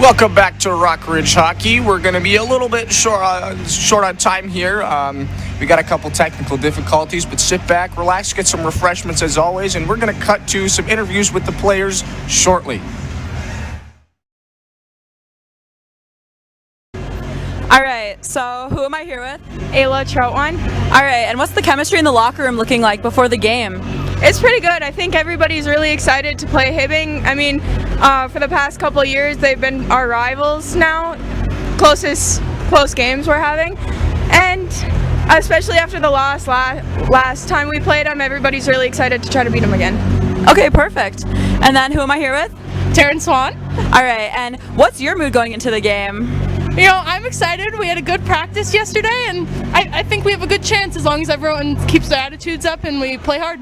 Welcome back to Rock Ridge Hockey. We're going to be a little bit short on time here. We got a couple technical difficulties, but sit back, relax, get some refreshments as always, and we're going to cut to some interviews with the players shortly. All right, so who am I here with? Ayla Troutwine. All right, and what's the chemistry in the locker room looking like before the game? It's pretty good. I think everybody's really excited to play Hibbing. I mean, for the past couple of years, they've been our rivals now. Close games we're having. And especially after the last time we played them, everybody's really excited to try to beat them again. Okay, perfect. And then who am I here with? Taryn Swan. All right, and what's your mood going into the game? You know, I'm excited. We had a good practice yesterday, and I think we have a good chance as long as everyone keeps their attitudes up and we play hard.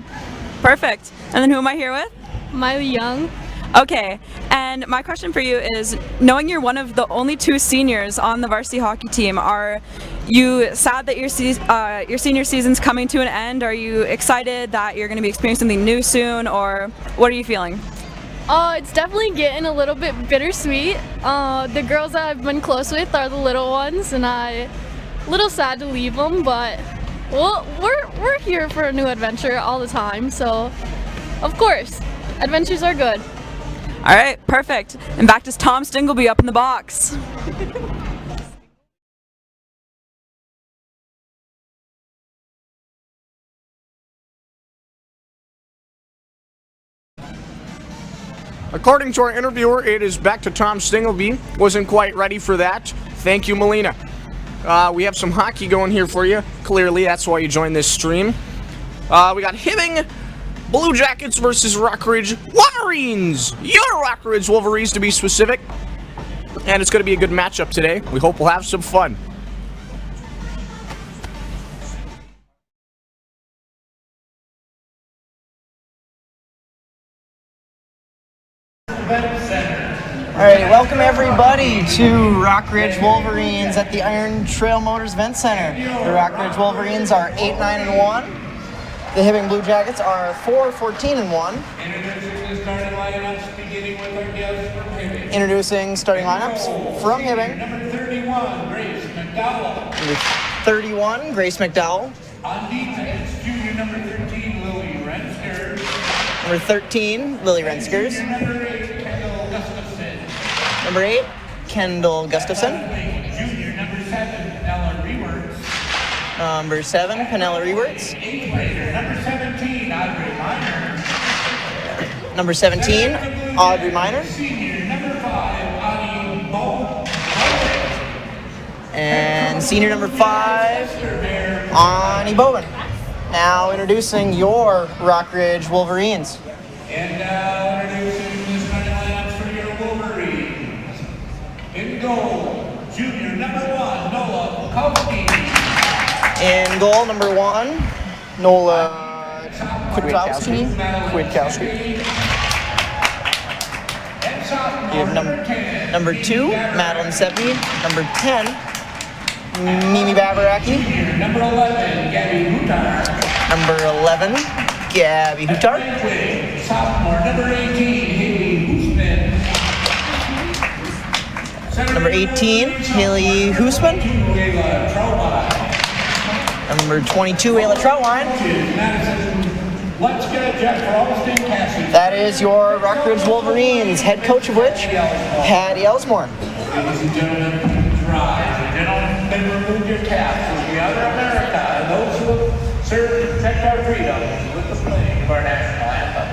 Perfect. And then who am I here with? Miley Young. Okay, and my question for you is, knowing you're one of the only two seniors on the varsity hockey team, are you sad that your senior season's coming to an end? Are you excited that you're going to be experiencing something new soon, or what are you feeling? It's definitely getting a little bit bittersweet. The girls that I've been close with are the little ones, and I'm a little sad to leave them, but we're here for a new adventure all the time, so of course, adventures are good. All right, perfect. And back to Tom Stingleby up in the box. According to our interviewer, it is back to Tom Stingleby. Wasn't quite ready for that. Thank you, Melina. We have some hockey going here for you. Clearly, that's why you joined this stream. We got Hibbing Blue Jackets versus Rock Ridge Wolverines. Your Rock Ridge Wolverines, to be specific. And it's going to be a good matchup today. We hope we'll have some fun. All right, welcome everybody to Rock Ridge Wolverines at the Iron Trail Motors Event Center. The Rock Ridge Wolverines are 8-9-1. The Hibbing Blue Jackets are 4-14-1. Introducing starting lineups from Hibbing. Number 31, Grace McDowell. Number 31, Grace McDowell. On defense, junior number 13, Lily Rensker. Number 13, Lily Renskers. Number 8, Number 8, Kendall Kendall Gustafson. Gustafson. Junior number 7, Penella Rewerts. Number 7, Penella Rewerts. 8th grader, number 17, Audrey Miner. Number 17, Audrey Miner. Senior number 5, Ani Bowen. And senior number 5, Ani Bowen. Now introducing your Rock Ridge Wolverines. And now introducing the starting lineups for your Wolverines. In goal, junior number 1, Nola Bukowski. In goal, number 1, Nola Kwiatkowski. And sophomore You have number 2, Madeline Seppi. Number 10, Mimi Babaraki. Junior number 11, Gabby Hutar. Number 11, Gabby Hutar. Sophomore number 18, Haley Hoosman. Number 18, Haley Hoosman. Ayla Troutwine. Number 22, Ayla Troutwine. Madison, let's get a jet for Alston Cassie. That is your Rock Ridge Wolverines, head coach of which, Patty Elsmore. Ladies and gentlemen, rise. And gentlemen, then remove your caps as we honor America and those who have served to protect our freedoms with the playing of our national anthem.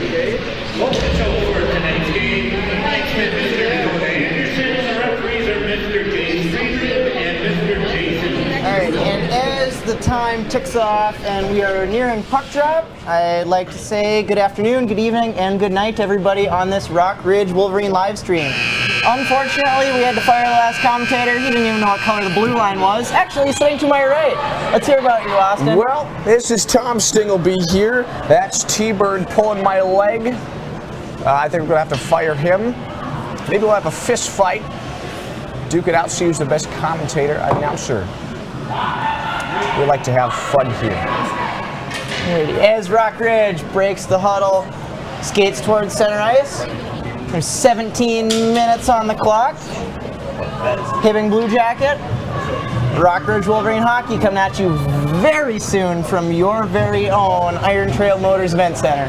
Official for tonight's game, linesman Mr. Dakota Anderson, and the referees are Mr. James Friedrich and Mr. Jason. Alright, and as the time ticks off and we are nearing puck drop, I'd like to say good afternoon, good evening, and good night to everybody on this Rock Ridge Wolverine live stream. Unfortunately, we had to fire the last commentator. He didn't even know what color the blue line was. Actually, he's sitting to my right. Let's hear about you, Austin. Well, this is Tom Stingleby here. That's T-Bird pulling my leg. I think we're going to have to fire him. Maybe we'll have a fist fight. Duke it out, see who's the best commentator, announcer. We like to have fun here. As Rock Ridge breaks the huddle, skates towards center ice. There's 17 minutes on the clock. Hibbing Blue Jacket. Rock Ridge Wolverine Hockey coming at you very soon from your very own Iron Trail Motors Event Center.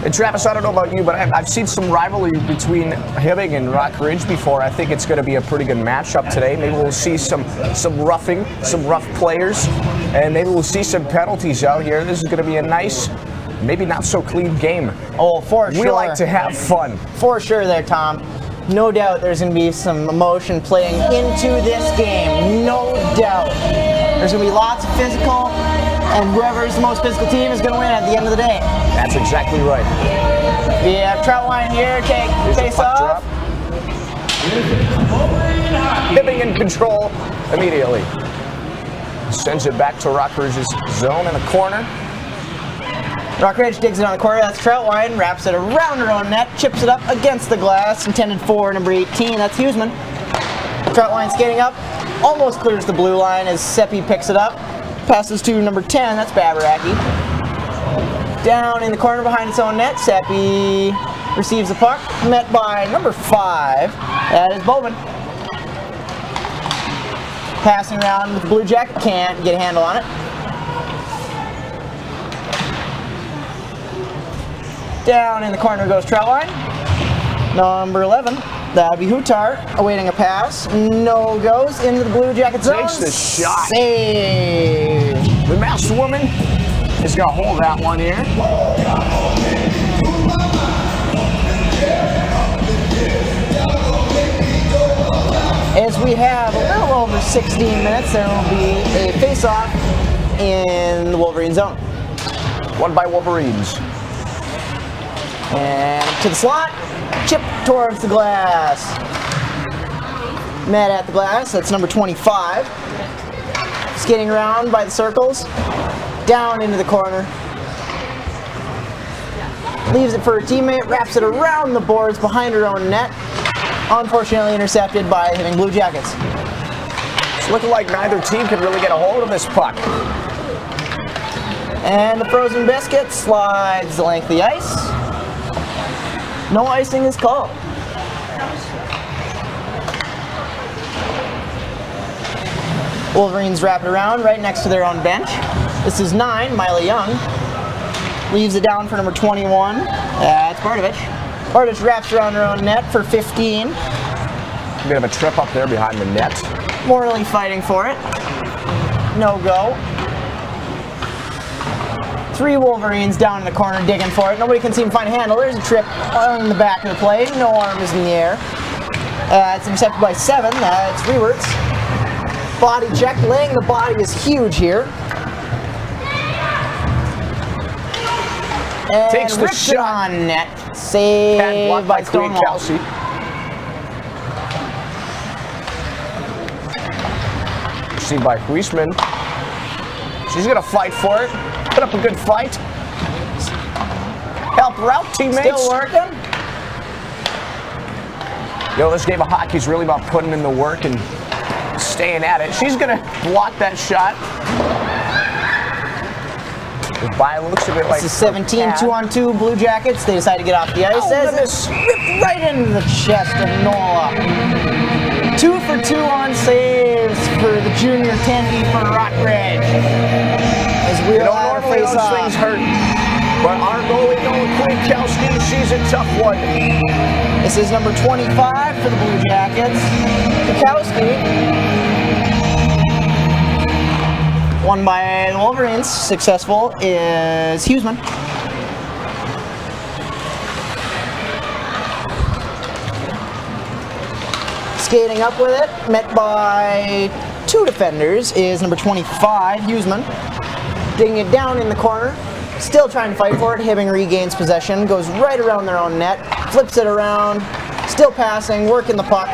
And Travis, I don't know about you, but I've seen some rivalry between Hibbing and Rock Ridge before. I think it's going to be a pretty good matchup today. Maybe we'll see some roughing, some rough players, and maybe we'll see some penalties out here. This is going to be a nice, maybe not so clean game. Oh, for sure. We like to have fun. For sure there, Tom. No doubt there's going to be some emotion playing into this game. No doubt. There's going to be lots of physical, and whoever's the most physical team is going to win at the end of the day. That's exactly right. We have Troutline here, take face off. Hibbing in control immediately. Sends it back to Rock Ridge's zone in the corner. Rock Ridge digs it on the corner, that's Troutline, wraps it around her own net, chips it up against the glass, intended for number 18, that's Huseman. Troutline skating up, almost clears the blue line as Seppi picks it up, passes to number 10, that's Babaraki. Down in the corner behind its own net, Seppi receives the puck, met by number 5, that is Bowman. Passing around with the Blue Jacket, can't get a handle on it. Down in the corner goes Troutline. Number 11, that would be Hutar, awaiting a pass. No goes into the Blue Jacket zone. Takes the shot. Save. The masked woman is going to hold that one here. As we have a little over 16 minutes, there will be a face-off in the Wolverine zone. Won by Wolverines. And to the slot, chip towards the glass. Met at the glass, that's number 25. Skating around by the circles, down into the corner. Leaves it for her teammate, wraps it around the boards behind her own net. Unfortunately intercepted by Hibbing Blue Jackets. It's looking like neither team can really get a hold of this puck. And the frozen biscuit slides the length of the ice. No icing is called. Wolverines wrap it around right next to their own bench. This is 9, Miley Young. Leaves it down for number 21. That's Bardovich. Bardovich wraps around her own net for 15. A bit of a trip up there behind the net. Morley fighting for it. No go. 3 Wolverines down in the corner digging for it. Nobody can seem to find a handle. There's a trip on the back of the play. No arm is in the air. It's intercepted by 7. That's Rewerts. Body check. Laying the body is huge here. And takes the rips it shot. on net. Saved by Stonewall. Kelsey. Received by Huisman. She's going to fight for it. Put up a good fight. Help her out, teammates. Still working. Yo, this game of hockey is really about putting in the work and staying at it. She's going to block that shot. By looks of it like this is 17, 2-on-2 Blue Jackets. They decide to get off the ice. As it ripped right into the chest of Nola. 2 for 2 on saves for the junior tendy for Rock Ridge. As we all normally face those off. things hurt, but our goalie, Queen Kelsey, she's a tough one. This is number 25 for the Blue Jackets. Kowski. Won by the Wolverines. Successful is Huseman. Skating up with it, met by 2 defenders, is number 25, Huseman. Digging it down in the corner, still trying to fight for it. Hibbing regains possession, goes right around their own net, flips it around, still passing, working the puck.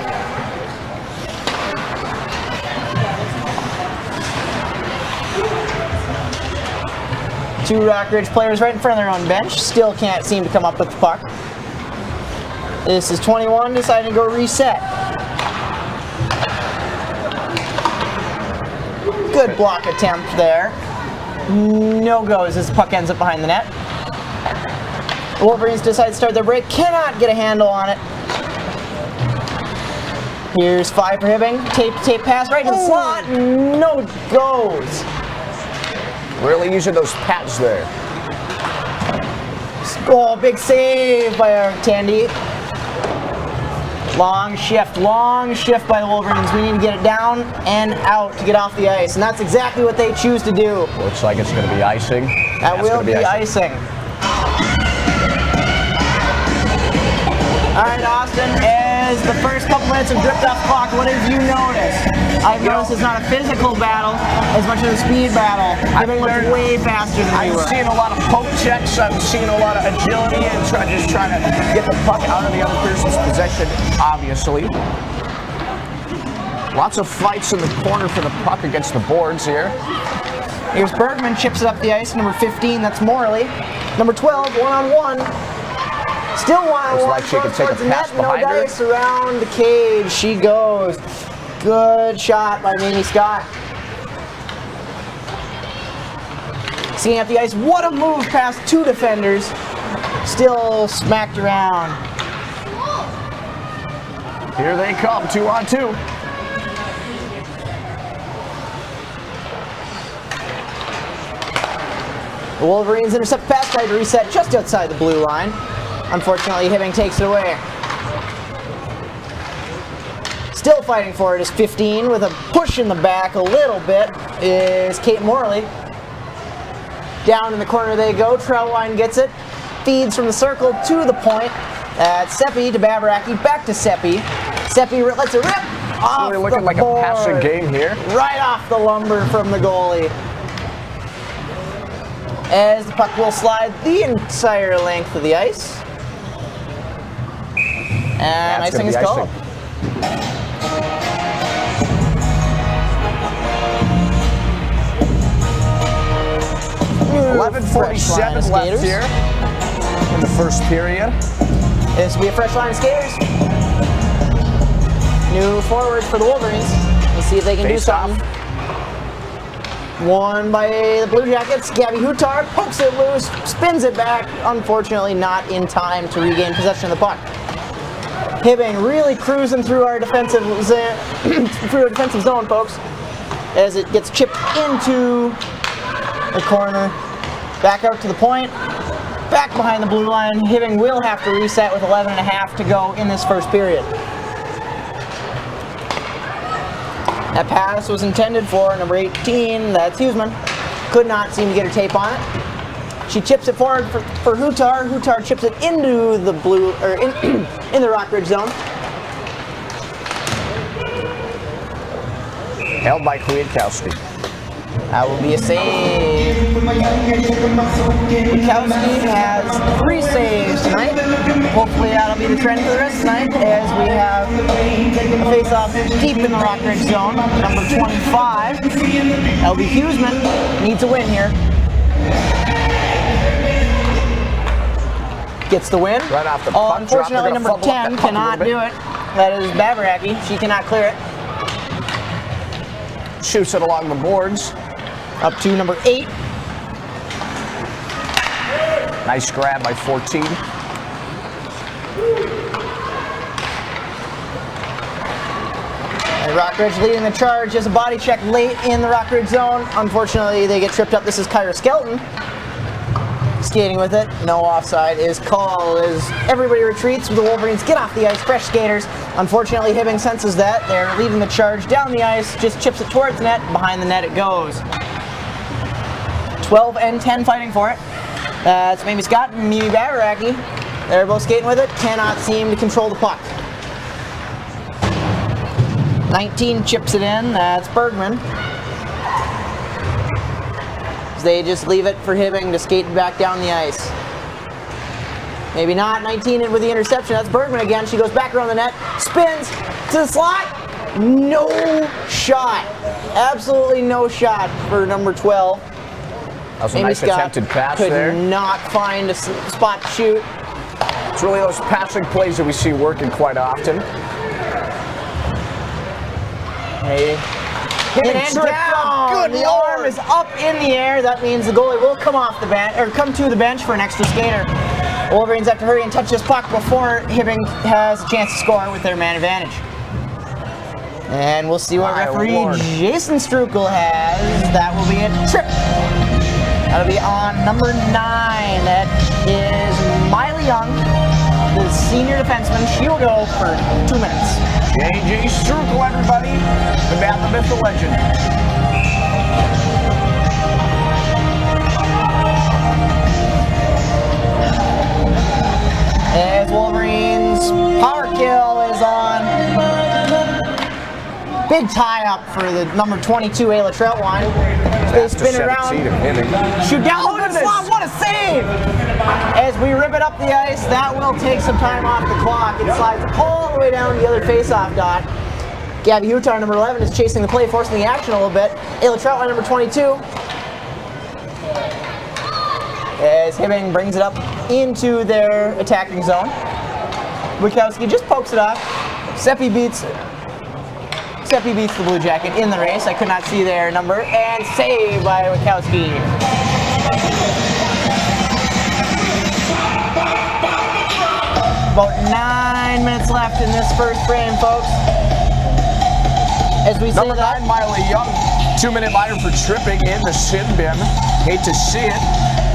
Two Rockridge players right in front of their own bench, still can't seem to come up with the puck. This is 21, deciding to go reset. Good block attempt there. No goes as the puck ends up behind the net. The Wolverines decide to start their break, cannot get a handle on it. Here's 5 for Hibbing, tape pass right to the slot, no goes. Really using those pads there. Oh, big save by our Tandy. Long shift by the Wolverines. We need to get it down and out to get off the ice, and that's exactly what they choose to do. Looks like it's going to be icing. That will be icing. All right, Austin, as the first couple minutes have dripped off the clock, what have you noticed? I've noticed it's not a physical battle as much as a speed battle. Hibbing looks way faster than we were. I'm seeing a lot of poke checks. I'm seeing a lot of agility and just trying to get the puck out of the other person's possession, obviously. Lots of fights in the corner for the puck against the boards here. Here's Bergman, chips it up the ice. Number 15, that's Morley. Number 12, one-on-one. Still one-on-one. Looks like she could take a pass behind her. No dice around the cage. She goes. Good shot by Mamie Scott. Seeing up the ice. What a move past 2 defenders. Still smacked around. Here they come, 2-on-2. The Wolverines intercept the pass, try to reset just outside the blue line. Unfortunately, Hibbing takes it away. Still fighting for it is 15 with a push in the back a little bit is Kate Morley. Down in the corner they go. Trailline gets it. Feeds from the circle to the point. That's Seppi to Babaraki. Back to Seppi. Seppi lets it rip off Really looking the like board. a passing game here. Right off the lumber from the goalie. As the puck will slide the entire length of the ice. And icing is called. 11:47 left here in the first period. This will be a fresh line of skaters. New forwards for the Wolverines. Let's see if they can do something. Won by the Blue Jackets. Gabby Hutar pokes it loose, spins it back. Unfortunately, not in time to regain possession of the puck. Hibbing really cruising through our defensive zone, folks, as it gets chipped into the corner. Back out to the point. Back behind the blue line. Hibbing will have to reset with 11.5 to go in this first period. That pass was intended for number 18, that's Huseman. Could not seem to get her tape on it. She chips it forward for Hutar. Hutar chips it into the blue, or in the Rockridge zone. Held by Kwiatkowski. That will be a save. Kwiatkowski has 3 saves tonight. Hopefully that'll be the trend for the rest of the night as we have a face-off deep in the Rockridge zone. Number 25, that'll be Huseman. Needs a win here. Gets the win. Right off the puck. Unfortunately, number 10 cannot do it. That is Babaraki. She cannot clear it. Shoots it along the boards. Up to number 8. Nice grab by 14. And Rockridge leading the charge as a body check late in the Rockridge zone. Unfortunately, they get tripped up. This is Kyra Skelton skating with it. No offside is called as everybody retreats. The Wolverines get off the ice, fresh skaters. Unfortunately, Hibbing senses that. They're leading the charge down the ice, just chips it towards the net. Behind the net it goes. 12 and 10 fighting for it. That's Mamie Scott and Mimi Babaraki. They're both skating with it. Cannot seem to control the puck. 19 chips it in. That's Bergman. They just leave it for Hibbing to skate back down the ice. Maybe not. 19 in with the interception. That's Bergman again. She goes back around the net, spins to the slot. No shot. Absolutely no shot for number 12. That was a Amy nice Scott attempted pass could there. not find a spot to shoot. It's really those passing plays that we see working quite often. Hey. Hibbing And tripped down. up. Good The Lord. arm is up in the air. That means the goalie will come off the bench or come to the bench for an extra skater. Wolverines have to hurry and touch this puck before Hibbing has a chance to score with their man advantage. And we'll see what My referee Lord. Jason Strukel has. That will be a trip. That'll be on number 9. That is Miley Young, the senior defenseman. She will go for 2 minutes. J.J. Strukel, everybody. The man, the myth, the legend. As Wolverines power kill is on. Big tie up for the number 22 Ayla Troutwine. They spin it around. Shoot down. Look at this. What a save! As we rip it up the ice, that will take some time off the clock. It slides all the way down the other face-off dot. Gabby Hutar, number 11, is chasing the play, forcing the action a little bit. Ayla Troutwine, number 22. As Hibbing brings it up into their attacking zone. Wachowski just pokes it off. Seppi beats the Blue Jacket in the race. I could not see their number. And saved by Wachowski. About 9 minutes left in this first frame, folks. As we say Number 9, Miley Young. 2-minute minor for tripping in the sin bin. Hate to see it,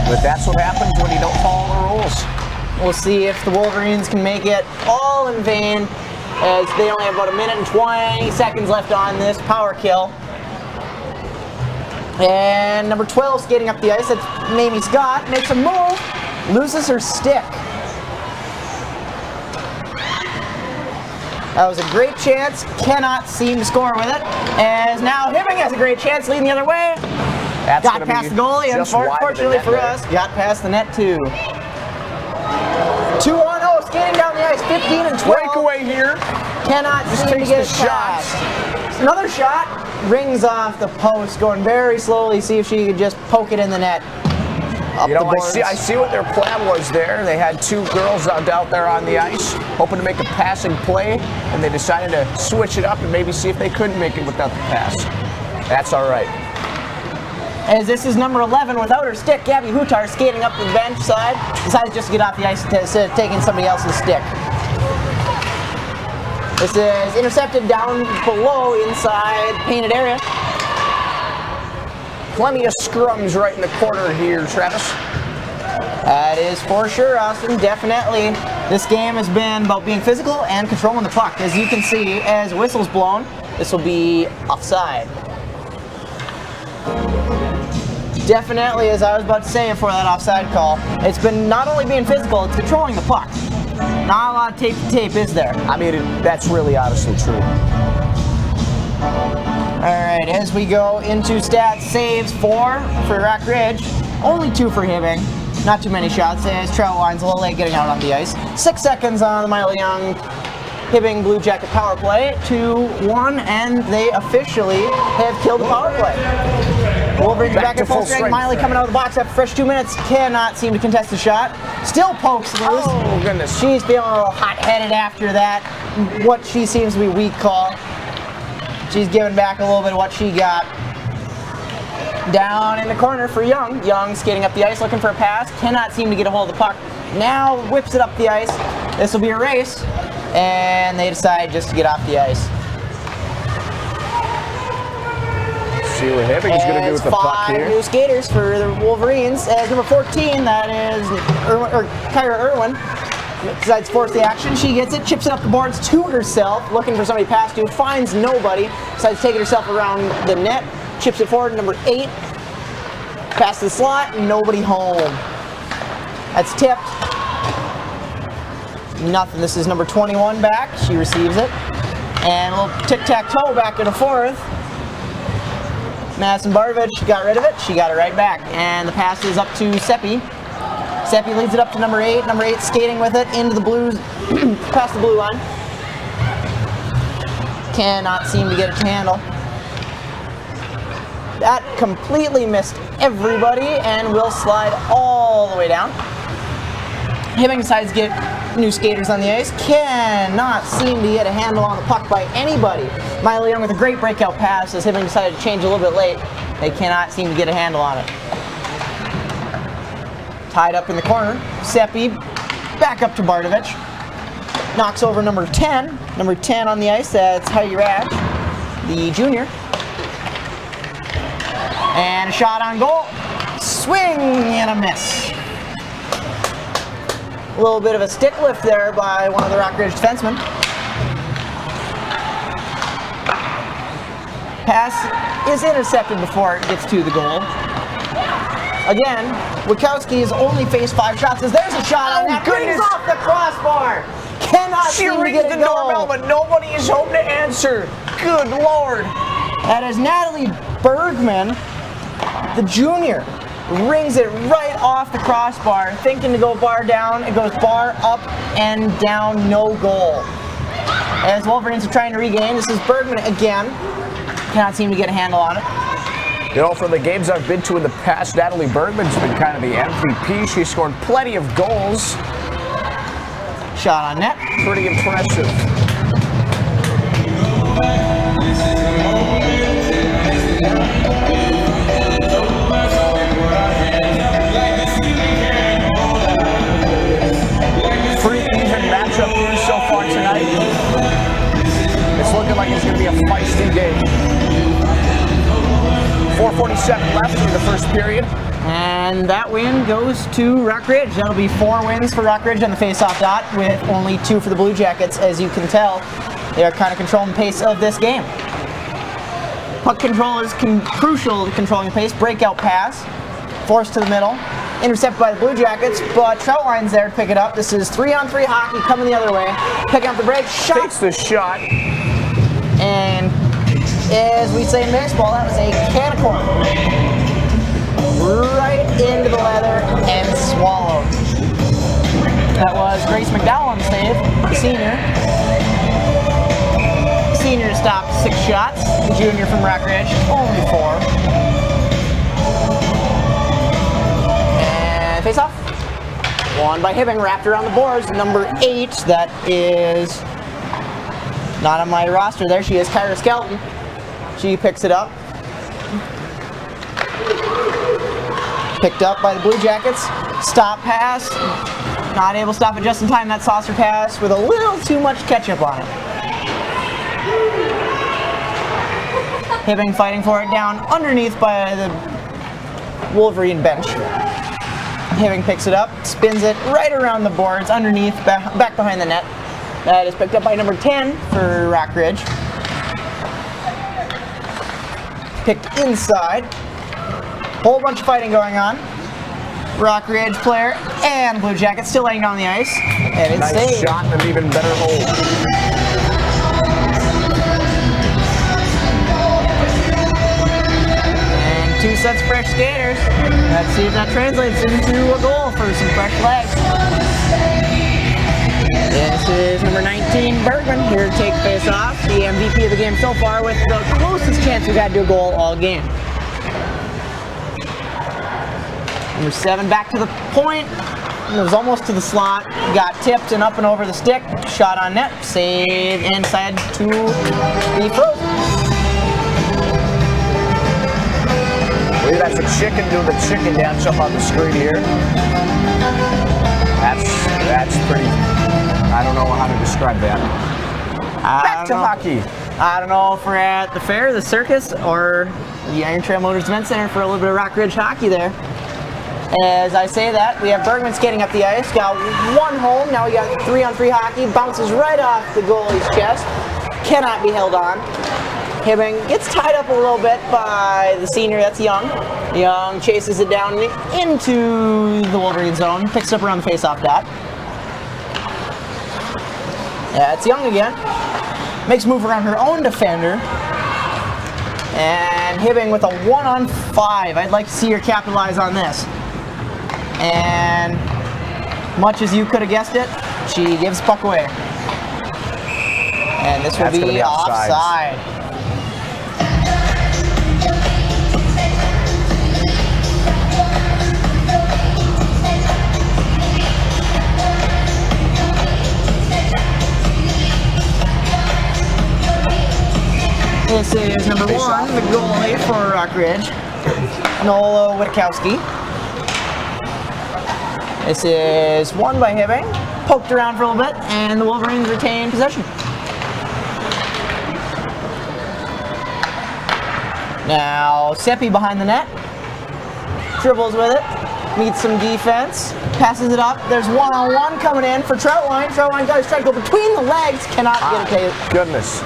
but that's what happens when you don't follow the rules. We'll see if the Wolverines can make it all in vain, as they only have about 1 minute and 20 seconds left on this power kill. And number 12 skating up the ice, that's Mamie Scott, makes a move, loses her stick. That was a great chance, cannot seem to score with it, as now Hibbing has a great chance, leading the other way. That's Got gonna past be the goalie, just wide of the unfortunately net for there. us, got past the net too. 2-on-0, skating down the ice, 15 and 12. Breakaway here. Cannot seem to takes get the it past. Another shot, rings off the post, going very slowly, see if she could just poke it in the net. Up You know, the I boards. see what their plan was there. They had 2 girls out there on the ice, hoping to make a passing play, and they decided to switch it up and maybe see if they couldn't make it without the pass. That's all right. As this is number 11 without her stick, Gabby Hutar skating up the bench side, decides just to get off the ice instead of taking somebody else's stick. This is intercepted down below inside painted area. Plenty of scrums right in the corner here, Travis. That is for sure, Austin. Definitely. This game has been about being physical and controlling the puck. As you can see, as whistle's blown, this will be offside. Definitely, as I was about to say before that offside call, it's been not only being physical, it's controlling the puck. Not a lot of tape to tape, is there? I mean, that's really honestly true. Alright, as we go into stats, saves 4 for Rock Ridge, only 2 for Hibbing. Not too many shots, as Troutwine's a little late getting out on the ice. 6 seconds on the Miley Young Hibbing Blue Jacket power play, 2-1, and they officially have killed the power play. Wolverines back to at full full strength. strength. Miley coming out of the box after fresh 2 minutes, cannot seem to contest the shot. Still pokes loose. Oh, goodness. She's feeling a little hot-headed after that, what she seems to be weak call. She's giving back a little bit of what she got. Down in the corner for Young. Young skating up the ice looking for a pass. Cannot seem to get a hold of the puck. Now whips it up the ice. This will be a race. And they decide just to get off the ice. See what Hibbing's going to do with the puck 5 here. new skaters for the Wolverines. As number 14, that is Kyra Irwin. Decides to force the action. She gets it, chips it up the boards to herself, looking for somebody to pass to, finds nobody. Decides to take it herself around the net, chips it forward to number 8. Past the slot, nobody home. That's tipped. Nothing. This is number 21 back. She receives it. And a little tic-tac-toe back and forth. Madison Bardovich got rid of it. She got it right back. And the pass is up to Seppi. Seppi leads it up to number 8. Number 8 skating with it into the blues, past the blue line. Cannot seem to get it to handle. That completely missed everybody and will slide all the way down. Hibbing decides to get new skaters on the ice. Cannot seem to get a handle on the puck by anybody. Miley Young with a great breakout pass as Hibbing decided to change a little bit late. They cannot seem to get a handle on it. Tied up in the corner. Seppi back up to Bardovich. Knocks over number 10. Number 10 on the ice, that's Heidi Rash, the junior. And a shot on goal. Swing and a miss. A little bit of a stick lift there by one of the Rockridge defensemen. Pass is intercepted before it gets to the goal. Again, Wachowski has only faced 5 shots as there's a shot on that. Rings off the crossbar. Cannot She seem to rings get the it going. doorbell, but nobody is home to answer. Good Lord. That is Natalie Bergman, the junior, rings it right off the crossbar, thinking to go bar down. It goes bar up and down, no goal. As Wolverines are trying to regain, this is Bergman again. Cannot seem to get a handle on it. You know, from the games I've been to in the past, Natalie Bergman's been kind of the MVP. She scored plenty of goals. Shot on net. Pretty impressive. Pretty even matchup here so far tonight. It's looking like it's going to be a feisty game. 4:47 left in the first period. And that win goes to Rockridge. That'll be 4 wins for Rockridge on the face-off dot, with only 2 for the Blue Jackets. As you can tell, they are kind of controlling the pace of this game. Puck control is crucial to controlling the pace. Breakout pass, forced to the middle, intercepted by the Blue Jackets, but Troutline's there to pick it up. This is 3-on-3 hockey coming the other way. Picking up the break, shot. Takes the shot. And as we say in baseball, that was a can of corn. Right into the leather and swallowed. That was Grace McDowell on the save, the senior. Senior stopped 6 shots. The junior from Rockridge, only 4. And face off. Won by Hibbing, wrapped around the boards. Number 8, that is not on my roster there. She is Kyra Skelton. She picks it up. Picked up by the Blue Jackets. Stop pass. Not able to stop it just in time. That saucer pass with a little too much ketchup on it. Hibbing fighting for it down underneath by the Wolverine bench. Hibbing picks it up, spins it right around the boards underneath, back behind the net. That is picked up by number 10 for Rockridge. Picked inside. Whole bunch of fighting going on. Rockridge player and Blue Jackets still laying down the ice. And it's Nice saved. shot and an even better hold. And 2 sets of fresh skaters. Let's see if that translates into a goal for some fresh legs. This is number 19, Bergman, here to take face off. The MVP of the game so far with the closest chance we've had to a goal all game. Number 7 back to the point. It was almost to the slot. Got tipped and up and over the stick. Shot on net. Save inside to the frozen. I believe that's a chicken doing the chicken dance up on the screen here. That's pretty. I don't know how to describe that. Back to hockey. I don't know if we're at the fair, the circus, or the Iron Trail Motors Event Center for a little bit of Rockridge hockey there. As I say that, we have Bergman skating up the ice. Got 1 home. Now we got 3-on-3 hockey. Bounces right off the goalie's chest. Cannot be held on. Hibbing gets tied up a little bit by the senior. That's Young. Young chases it down into the Wolverine zone. Picks up around the face-off dot. Yeah, it's Young again. makes a move around her own defender. And Hibbing with a 1-on-5. I'd like to see her capitalize on this. And much as you could have guessed it, she gives the puck away. And this will be offside. This is number 1, the goalie for Rockridge, Nola Witkowski. This is won by Hibbing, poked around for a little bit, and the Wolverines retain possession. Now Seppi behind the net, dribbles with it, meets some defense, passes it up. There's 1-on-1 coming in for Troutline. Troutline does try to go between the legs, cannot get it to. Goodness.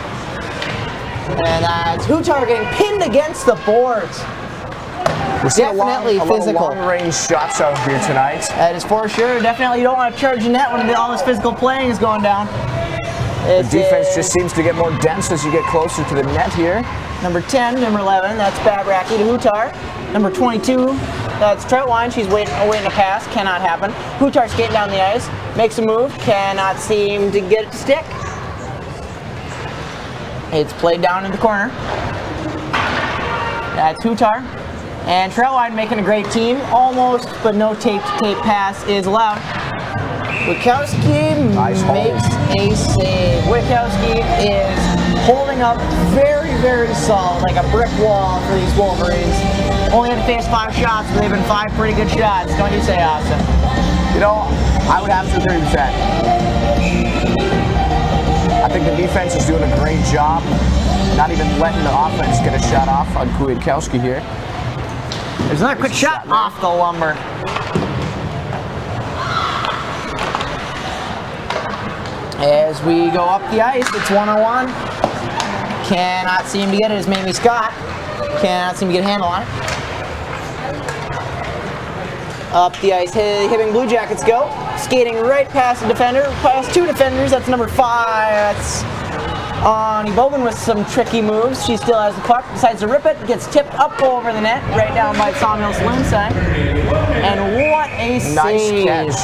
And that's Hutar getting pinned against the boards. We're seeing Definitely a lot physical. of long-range shots out here tonight. That is for sure. Definitely you don't want to charge the net when all this physical playing is going down. The defense just seems to get more dense as you get closer to the net here. Number 10, number 11, that's Babraki to Hutar. Number 22, that's Troutline. She's waiting a pass, cannot happen. Hutar skating down the ice, makes a move, cannot seem to get it to stick. It's played down in the corner. That's Hutar. And Troutline making a great team. Almost, but no tape-to-tape pass is allowed. Witkowski makes a save. Witkowski is holding up very, very solid, like a brick wall for these Wolverines. Only had to face 5 shots, but they've been 5 pretty good shots. Don't you say, Austin? You know, I would have to agree with that. I think the defense is doing a great job, not even letting the offense get a shot off on Witkowski here. There's another quick shot off the lumber. As we go up the ice, it's 1-on-1. Cannot seem to get it as Mamie Scott. Cannot seem to get a handle on it. Up the ice, Hibbing Blue Jackets go. Skating right past the defender, past 2 defenders. That's number 5. That's Ani Bogan with some tricky moves. She still has the puck, decides to rip it, gets tipped up over the net, right down by Sawmill Saloon side. And what a save. Nice catch.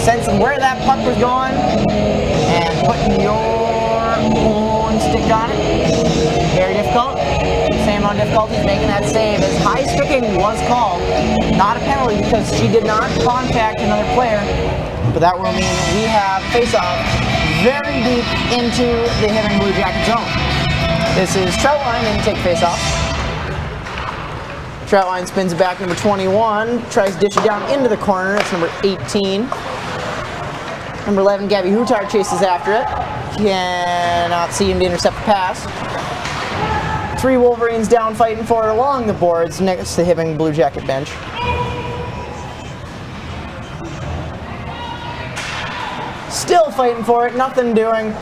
Sensing where that puck was going and putting your own stick on it. Very difficult. Same amount of difficulty making that save, as high sticking was called. Not a penalty because she did not contact another player, but that will mean we have face-off very deep into the Hibbing Blue Jacket zone. This is Troutline and take face-off. Troutline spins it back, number 21, tries to dish it down into the corner. It's number 18. Number 11, Gabby Hutar chases after it. Cannot see him to intercept the pass. 3 Wolverines down fighting for it along the boards next to the Hibbing Blue Jacket bench. Still fighting for it, nothing doing.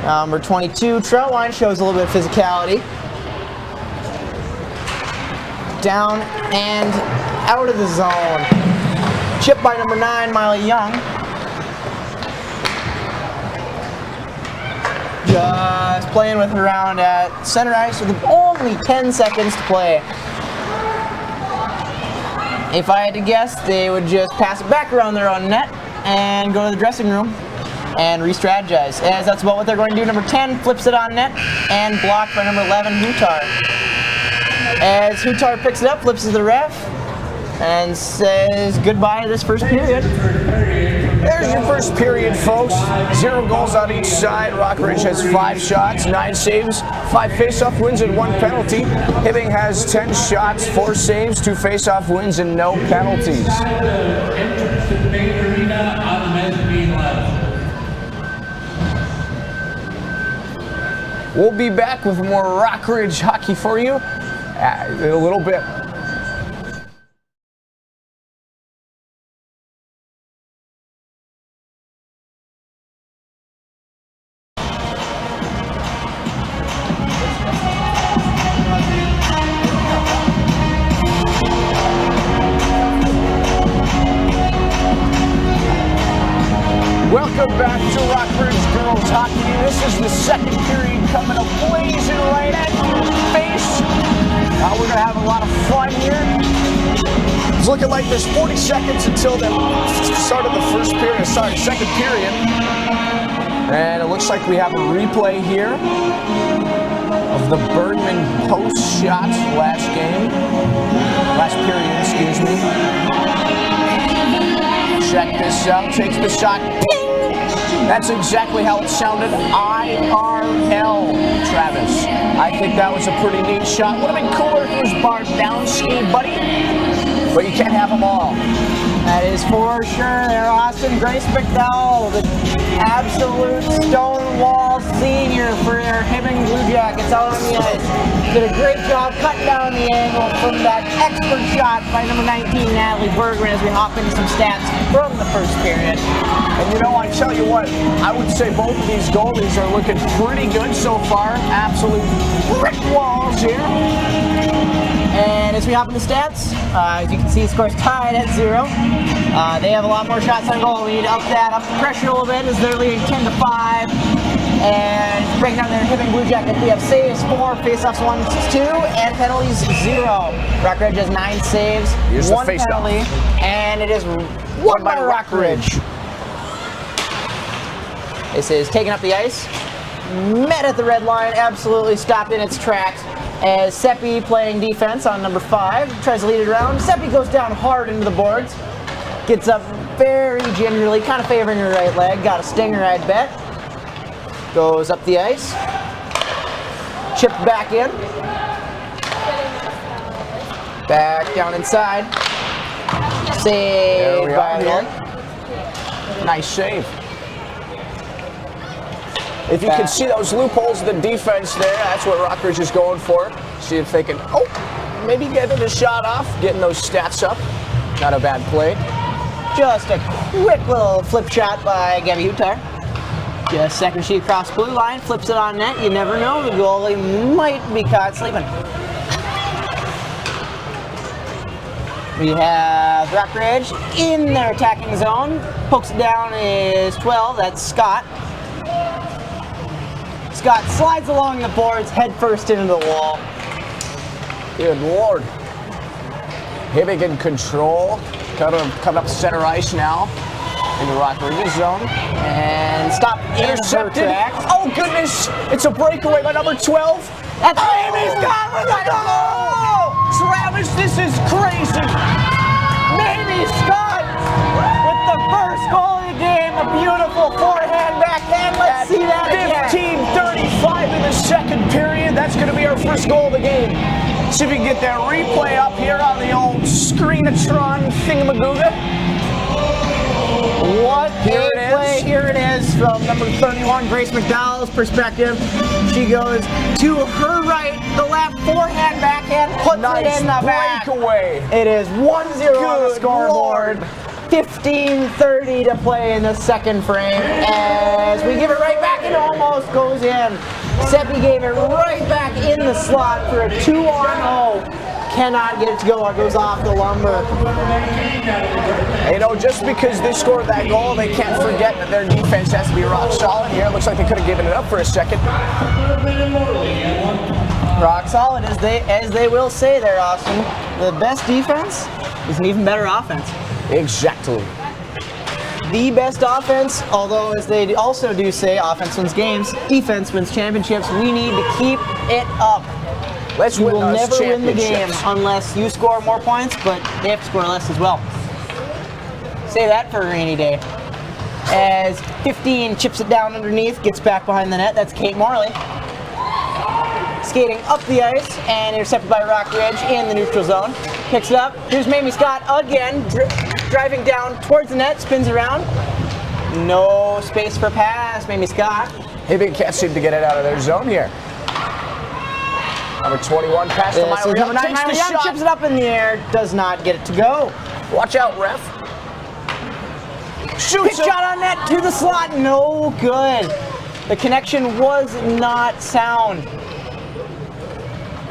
Number 22, Troutline shows a little bit of physicality. Down and out of the zone. Chipped by number 9, Miley Young. Just playing with her around at center ice with only 10 seconds to play. If I had to guess, they would just pass it back around their own net and go to the dressing room and re-strategize. As that's about what they're going to do. Number 10 flips it on net and blocked by number 11, Hutar. As Hutar picks it up, flips to the ref, and says goodbye to this first period. There's your first period, folks. 0 goals on each side. Rockridge has 5 shots, 9 saves, 5 face-off wins, and 1 penalty. Hibbing has 10 shots, 4 saves, 2 face-off wins, and no penalties. Entrance to the main arena on the mezzanine level. We'll be back with more Rockridge hockey for you in a little bit. Welcome back to Rockridge Girls It's looking like there's 40 seconds until the start of the second period. And it looks like we have a replay here of the Bergman post shot last period, excuse me. Check this out, takes the shot, ping! That's exactly how it sounded, IRL, Travis. I think that was a pretty neat shot. Would have been cooler if it was barred down ski, buddy. But you can't have them all. That is for sure there, Austin. Grace McDowell, the absolute stonewall senior for their Hibbing Blue Jackets out on the ice. Did a great job cutting down the angle from that expert shot by number 19, Natalie Bergman, as we hop into some stats from the first period. And you know, I tell you what, I would say both of these goalies are looking pretty good so far. Absolute brick walls here. And as we hop into stats, as you can see, the score's tied at 0. They have a lot more shots on goal. We need to up the pressure a little bit as they're leading 10-5. And breaking down their Hibbing Blue Jacket, we have saves 4, faceoffs 1, 2, and penalties 0. Rockridge has 9 saves, Here's 1 the face-off. penalty, and it is won by Rockridge. This is taking up the ice, met at the red line, absolutely stopped in its tracks. As Seppi, playing defense on number 5, tries to lead it around. Seppi goes down hard into the boards. Gets up very gingerly, kind of favoring her right leg. Got a stinger, I'd bet. Goes up the ice. Chipped back in. Back down inside. Saved by Hill. Nice save. If you can see those loopholes of the defense there, that's what Rockridge is going for. See if they can, maybe get a shot off, getting those stats up. Not a bad play. Just a quick little flip shot by Gabby Hutar. Just second sheet across blue line, flips it on net. You never know, the goalie might be caught sleeping. We have Rockridge in their attacking zone. Pokes it down is 12, that's Scott. Scott slides along the boards, head first into the wall. Good Lord. Hibbing in control. Cut up center ice now in the Rockridge zone. And stop Intercepted. in her track. Oh goodness! It's a breakaway by number 12. That's Amy Scott with the goal! Travis, this is crazy. Mamie Scott with the first goal of the game. A beautiful forehand backhand. Let's see that again. 15:35 in the second period. That's going to be our first goal of the game. See if we can get that replay up here on the old Screenatron thingamagooga. What a play. Here it is from number 31, Grace McDowell's perspective. She goes to her right, the left forehand backhand, puts it in the back. Breakaway. It is 1-0 on the scoreboard. 15:30 to play in the second frame as we give it right back and it almost goes in. Seppi gave it right back in the slot for a 2-on-0. Cannot get it to go. It goes off the lumber. You know, just because they scored that goal, they can't forget that their defense has to be rock solid here. It looks like they could have given it up for a second. Rock solid, as they will say there, Austin. The best defense is an even better offense. Exactly. The best offense, although as they also do say, offense wins games, defense wins championships. We need to keep it up. Let's You win will those never win the game championships. unless you score more points, but they have to score less as well. Say that for a rainy day. As 15 chips it down underneath, gets back behind the net. That's Kate Morley. Skating up the ice and intercepted by Rockridge in the neutral zone. Picks it up. Here's Mamie Scott again, driving down towards the net, spins around. No space for pass, Mamie Scott. Hibbing can't seem to get it out of their zone here. Number 21 pass to This is Miley number Young. 9, Takes the Miley Young, shot. chips it up in the air, does not get it to go. Watch out, ref. Shoots Big shot on net to the slot, no good. The connection was not sound.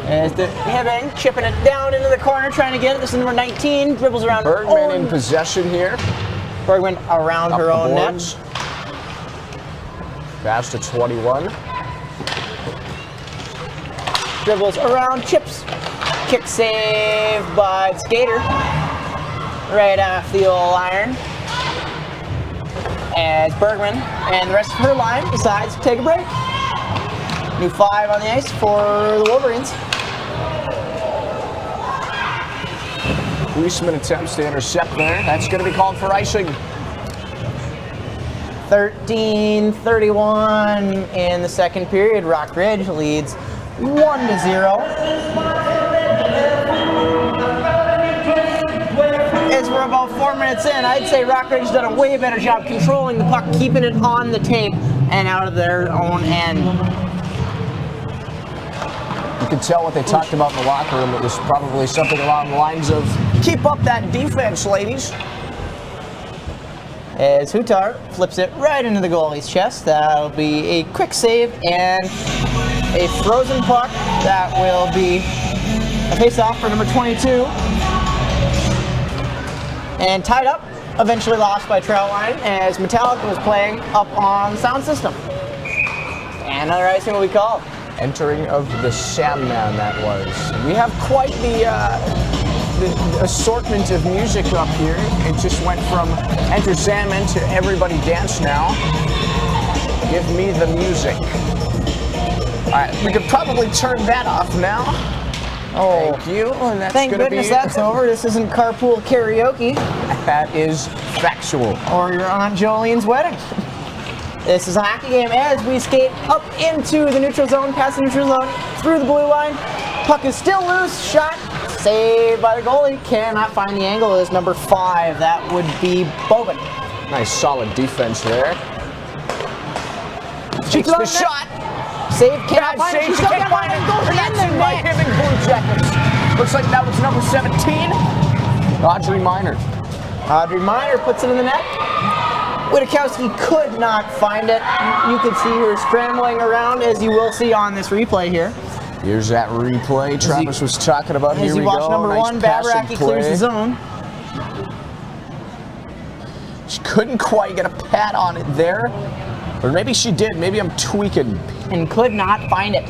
As the Hibbing chipping it down into the corner, trying to get it. This is number 19, dribbles around Bergman her in own. possession here. Bergman around Up her the own net. boards. Pass to 21. Dribbles around, chips. Kick save by the skater. right off the old iron. As Bergman and the rest of her line decides to take a break. New 5 on the ice for the Wolverines. Huisman attempts to intercept there. That's going to be called for icing. 13-31 in the second period. Rock Ridge leads 1-0. As we're about 4 minutes in, I'd say Rock Ridge's done a way better job controlling the puck, keeping it on the tape and out of their own end. You can tell what they talked about in the locker room. It was probably something along the lines of, keep up that defense, ladies. As Hutar flips it right into the goalie's chest. That'll be a quick save and a frozen puck. That will be a face-off for number 22. And tied up, eventually lost by Troutline as Metallica was playing up on the sound system. And another icing will be called. Entering of the Sandman, that was. We have quite the assortment of music up here. It just went from Enter Sandman to Everybody Dance Now. Give me the music. All right, we could probably turn that off now. Oh, thank you. And that's thank gonna goodness be, that's over. This isn't carpool karaoke. That is factual. Or your Aunt Jolene's wedding. This is a hockey game as we skate up into the neutral zone, past the neutral zone, through the blue line. Puck is still loose, shot, saved by the goalie. Cannot find the angle. It is number 5. That would be Bobin. Nice solid defense there. Takes the shot. Save, cannot find it. Save, She still can't find it. Goes in That's the in by net. Hibbing Blue Jackets. Looks like that was number 17. Audrey Minor. Audrey Minor puts it in the net. Witkowski could not find it. You can see her scrambling around, as you will see on this replay here. Here's that replay Travis was talking about. Here As we you watch go. number Nice 1, passing Babaraki clears play. the zone. She couldn't quite get a pat on it there. Or maybe she did. Maybe I'm tweaking. And could not find it.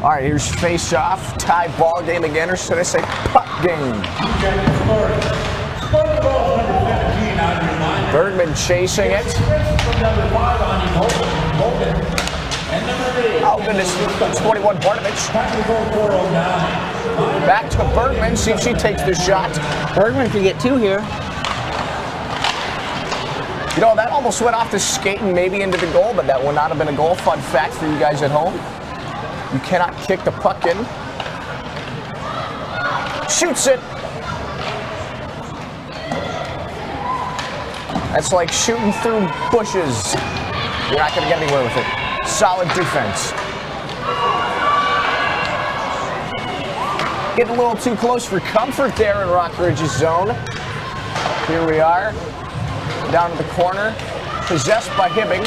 All right, here's face-off. Tie ball game again, or should I say puck game? Bergman chasing it. Oh goodness, 21 Bartovich. Back to Bergman, see if she takes the shot. Bergman could get 2 here. You know, that almost went off the skate and maybe into the goal, but that would not have been a goal. Fun fact for you guys at home. You cannot kick the puck in. Shoots it. That's like shooting through bushes. You're not going to get anywhere with it. Solid defense. Getting a little too close for comfort there in Rock Ridge's zone. Here we are. Down to the corner. Possessed by Hibbing.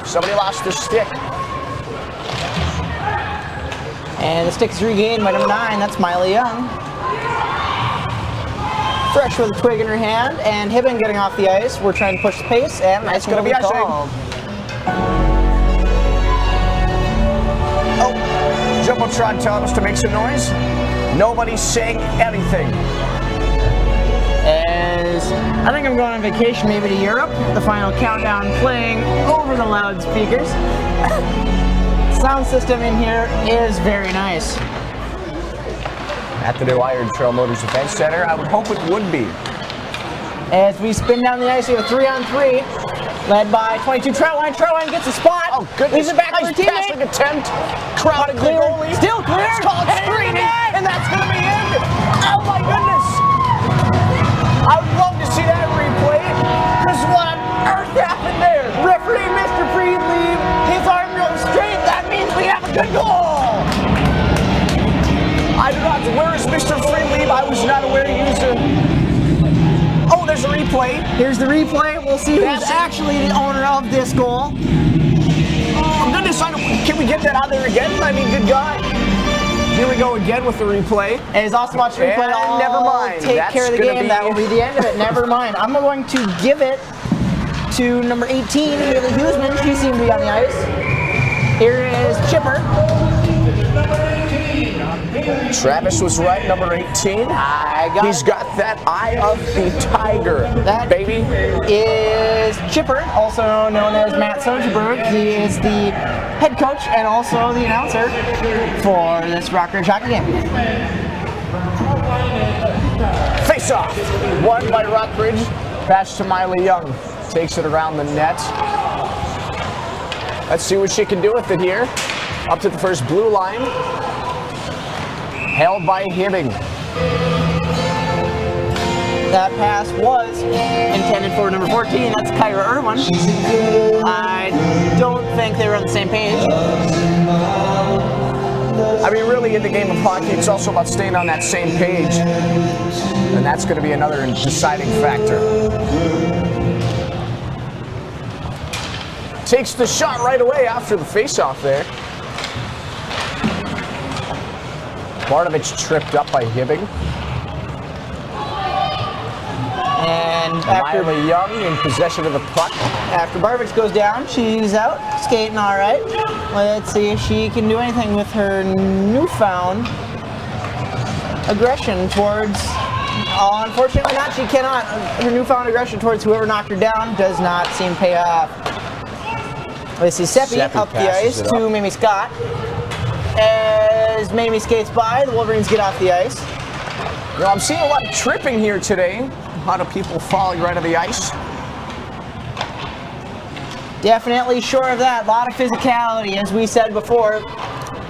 Somebody lost their stick. And the stick is regained by number 9. That's Miley Young. Fresh with a twig in her hand, and Hibbing getting off the ice. We're trying to push the pace, and that's going to be icing. called. Oh, Jumbotron telling us to make some noise. Nobody's saying anything. As I think I'm going on vacation, maybe to Europe. The final countdown playing over the loudspeakers. Sound system in here is very nice. At the new Iron Trail Motors Event Center, I would hope it would be. As we spin down the ice, we have a 3-on-3, led by 22 Troutline. Troutline gets a spot. Oh, goodness. Leaves it back Nice for her teammate. passing attempt. Crowded the Cleared. goalie. Still cleared. It's called And screening, it's and that's going to be in. Oh, my goodness. I would love to see that replay, because what on earth happened there? Referee Mr. Freedleave, his arm goes straight. That means we have a good goal. I do not. Where is Mr. Freedleave? I was not aware he was a... Oh, there's a replay. Here's the replay. We'll see who's actually the owner of this goal. Oh, goodness, can we get that out there again? I mean, good God. Here we go again with the replay. As Austin watched the replay, And never mind. Take That's care of the gonna game. be- That will be the end of it. Never mind. I'm going to give it to number 18, Haley Guzman. She seemed to be on the ice. Here is Chipper. Number 18, Travis was right, number 18. He's got that eye of the tiger. That baby is Chipper, also known as Matt Soderberg. He is the head coach and also the announcer for this Rockridge hockey game. Face off. Won by Rockridge. Pass to Miley Young. Takes it around the net. Let's see what she can do with it here. Up to the first blue line. Held by Hibbing. That pass was intended for number 14. That's Kyra Irwin. I don't think they were on the same page. I mean, really, in the game of hockey, it's also about staying on that same page. And that's going to be another deciding factor. Takes the shot right away after the face-off there. Bartovich tripped up by Hibbing. And after Miley Young in possession of the puck. After Bartovich goes down, she's out, skating all right. Let's see if she can do anything with her newfound aggression towards, unfortunately not, she cannot. Her newfound aggression towards whoever knocked her down does not seem to pay off. Let's see, Seppi up the ice to Mamie Scott. As Mamie skates by, the Wolverines get off the ice. You know, I'm seeing a lot of tripping here today. A lot of people falling right on the ice. Definitely sure of that. A lot of physicality. As we said before,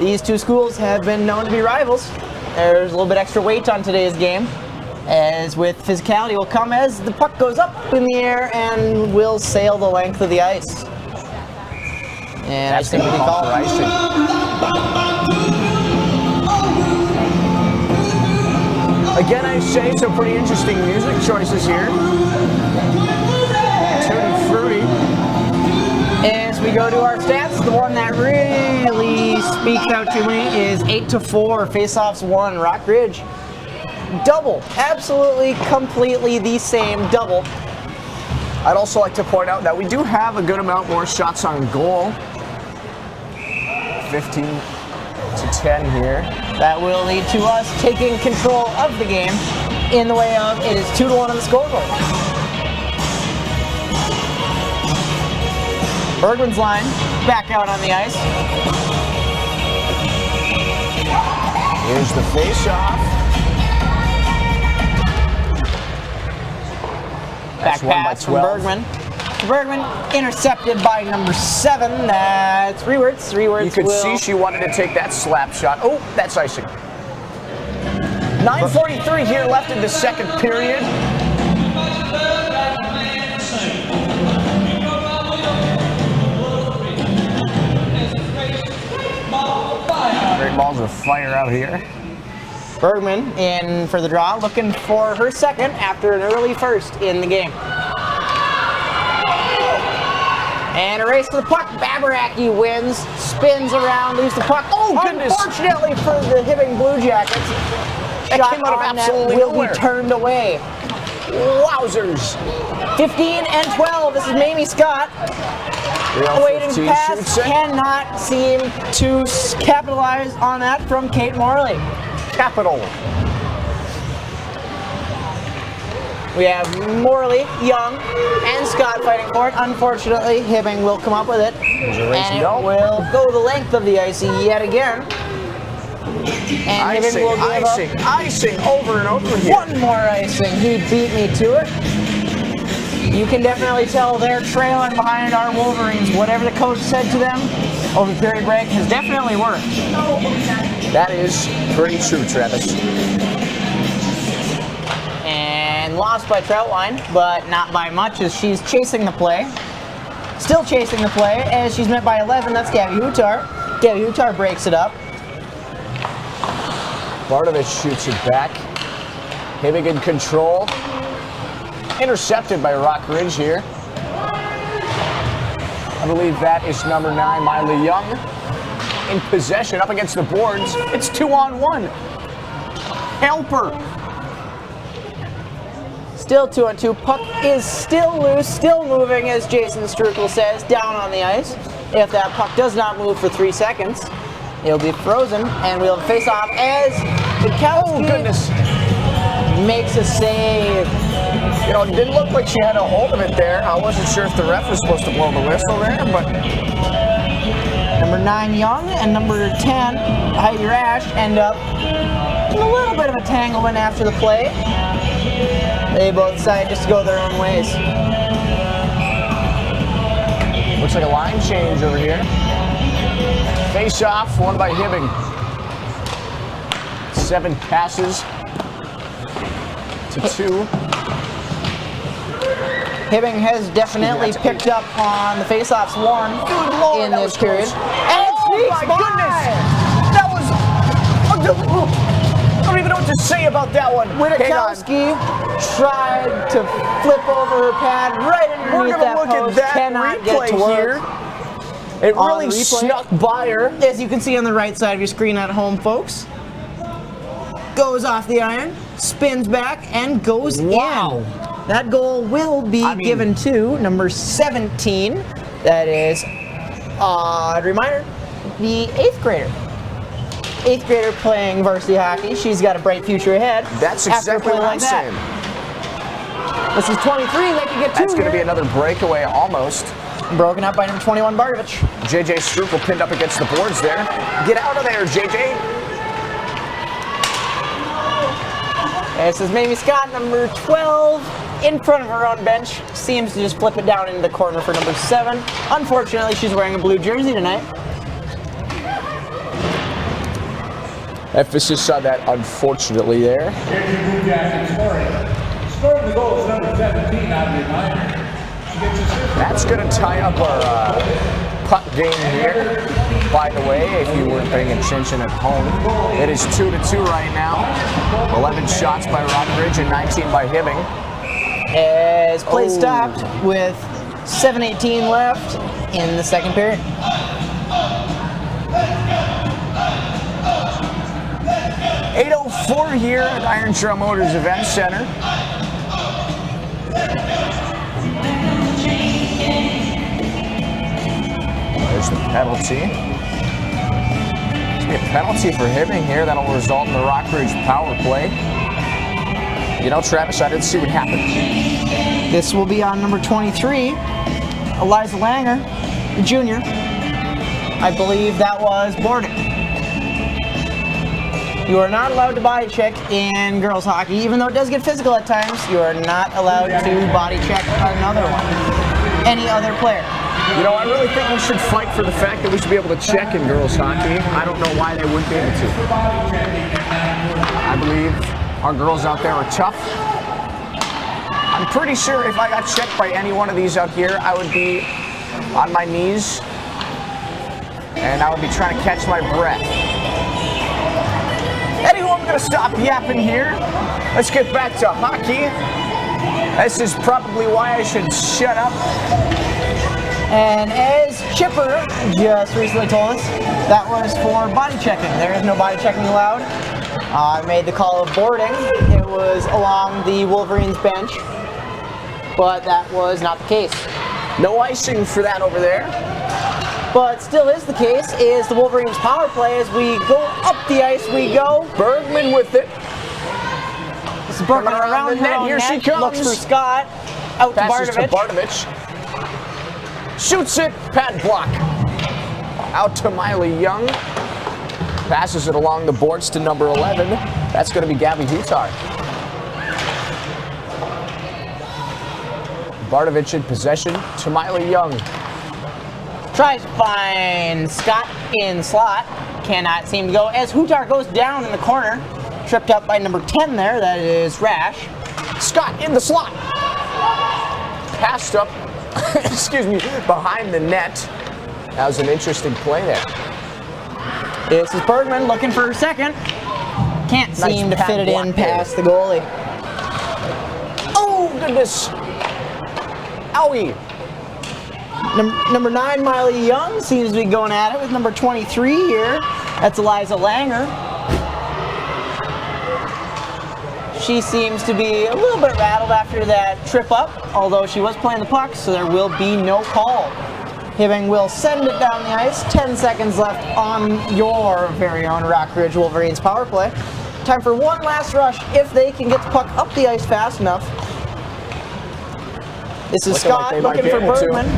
these two schools have been known to be rivals. There's a little bit extra weight on today's game, as with physicality will come as the puck goes up in the air and will sail the length of the ice. And that's going to be called for icing. Again, I say some pretty interesting music choices here. Tutti Frutti. As we go to our stats, the one that really speaks out to me is 8-4, face-offs won, Rockridge. Double, absolutely, completely the same double. I'd also like to point out that we do have a good amount more shots on goal. 15-10 here. That will lead to us taking control of the game in the way of it is 2-1 on the scoreboard. Bergman's line back out on the ice. Here's the face-off. Back pass from Bergman. Bergman intercepted by number 7. That's Rewerts. Rewerts. You could see she wanted to take that slap shot. Oh, that's icing. 9:43 here left in the second period. Great balls of fire out here. Bergman in for the draw, looking for her second after an early first in the game. And a race to the puck. Babaracki wins, spins around, leaves the puck. Oh, goodness. Unfortunately for the Hibbing Blue Jackets, That shot came out of on net absolutely will nowhere. be turned away. Wowzers. 15-12. This is Mamie Scott. Waiting 15 pass, shoots it. cannot seem to capitalize on that from Kate Morley. Capital. We have Morley, Young, and Scott fighting for it. Unfortunately, Hibbing will come up with it. And it will go the length of the ice yet again. And Hibbing will give icing over and over here. one more icing. He beat me to it. You can definitely tell they're trailing behind our Wolverines. Whatever the coach said to them over the period break has definitely worked. That is pretty true, Travis. And lost by Troutline, but not by much as she's chasing the play. Still chasing the play as she's met by 11. That's Gabby Hutar. Gabby Hutar breaks it up. Bartovich shoots it back. Hibbing in control. Intercepted by Rockridge here. I believe that is number 9, Miley Young. In possession, up against the boards. It's 2-on-1. Help her. Still 2-on-2. Puck is still loose, still moving, as Jason Strukel says, down on the ice. If that puck does not move for 3 seconds. It'll be frozen, and we'll face off as Bukowski makes a save. You know, it didn't look like she had a hold of it there. I wasn't sure if the ref was supposed to blow the whistle there, but Number 9, Young, and number 10, Heidi Rash, end up in a little bit of a tanglement after the play. They both decide just to go their own ways. looks like a line change over here. Face off, won by Hibbing. 7 passes to 2. Hibbing has definitely picked up on the face-offs won in this period. And it sneaks by! That was... I don't even know what to say about that one. Witkowski tried to flip over her pad right underneath that post. We're going to look at that Cannot get to work. Here. It really snuck by her. As you can see on the right side of your screen at home, folks. Goes off the iron, spins back, and goes in. That goal will be given to number 17. That is, reminder, the 8th grader. 8th grader playing varsity hockey. She's got a bright future ahead. That's exactly what I'm saying. This is 23. They can get 2. That's going to be another breakaway almost. Broken up by number 21, Bardovich. JJ Strukel pinned up against the boards there. Get out of there, JJ. This is Mamie Scott, number 12, in front of her own bench. Seems to just flip it down into the corner for number 7. Unfortunately, she's wearing a blue jersey tonight. Emphasis on that unfortunately there. Here's your Blue Jackets scoring. Scoring the goal is number 17 out of your line. That's going to tie up our puck game here. By the way, if you weren't paying attention at home, it is 2-2 right now. 11 shots by Rockridge and 19 by Hibbing. As play stopped with 7:18 left in the second period. .804 here at Iron Trail Motors Event Center. There's the penalty. There's going to be a penalty for Hibbing here that'll result in the Rockridge power play. You know, Travis, I didn't see what happened. This will be on number 23, Eliza Langer, the junior. I believe that was boarding. You are not allowed to body check in girls hockey, even though it does get physical at times. You are not allowed to body check another one, any other player. You know, I really think we should fight for the fact that we should be able to check in girls hockey. I don't know why they wouldn't be able to. I believe our girls out there are tough. I'm pretty sure if I got checked by any one of these out here, I would be on my knees and I would be trying to catch my breath. Anyway, I'm going to stop yapping here. Let's get back to hockey. This is probably why I should shut up. And as Chipper just recently told us, that was for body checking. There is no body checking allowed. I made the call of boarding. It was along the Wolverines bench, but that was not the case. No icing for that over there. But still is the case, is the Wolverines power play as we go up the ice we go. Bergman with it. This is Bergman around the net. Here she comes. Looks for Scott. Out Passes to Bardovich. to Bardovich. Shoots it, pad block. Out to Miley Young. Passes it along the boards to number 11. That's going to be Gabby Hutar. Bardovich in possession to Miley Young. Tries to find Scott in slot. Cannot seem to go as Hutar goes down in the corner. Tripped up by number 10 there. That is Rash. Scott in the slot. Passed up. Excuse me, behind the net. That was an interesting play there. This is Bergman looking for her second. Can't seem to fit it in past the goalie. Oh, goodness. Owie. Number 9, Miley Young, seems to be going at it with number 23 here. That's Eliza Langer. She seems to be a little bit rattled after that trip up, although she was playing the puck, so there will be no call. Hibbing will send it down the ice. 10 seconds left on your very own Rockridge Wolverines power play. Time for one last rush if they can get the puck up the ice fast enough. This is Scott looking for Bergman.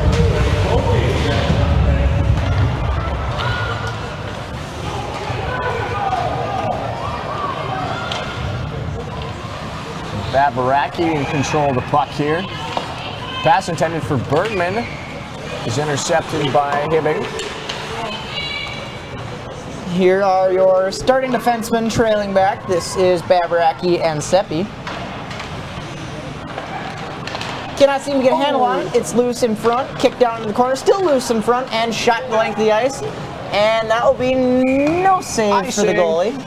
Varsity in control of the puck here. Pass intended for Bergman is intercepted by Hibbing. Here are your starting defensemen trailing back. This is Varsity and Seppi. Cannot seem to get a handle on it. It's loose in front, kicked down in the corner, still loose in front, and shot the length of the ice. And that will be no save for the goalie.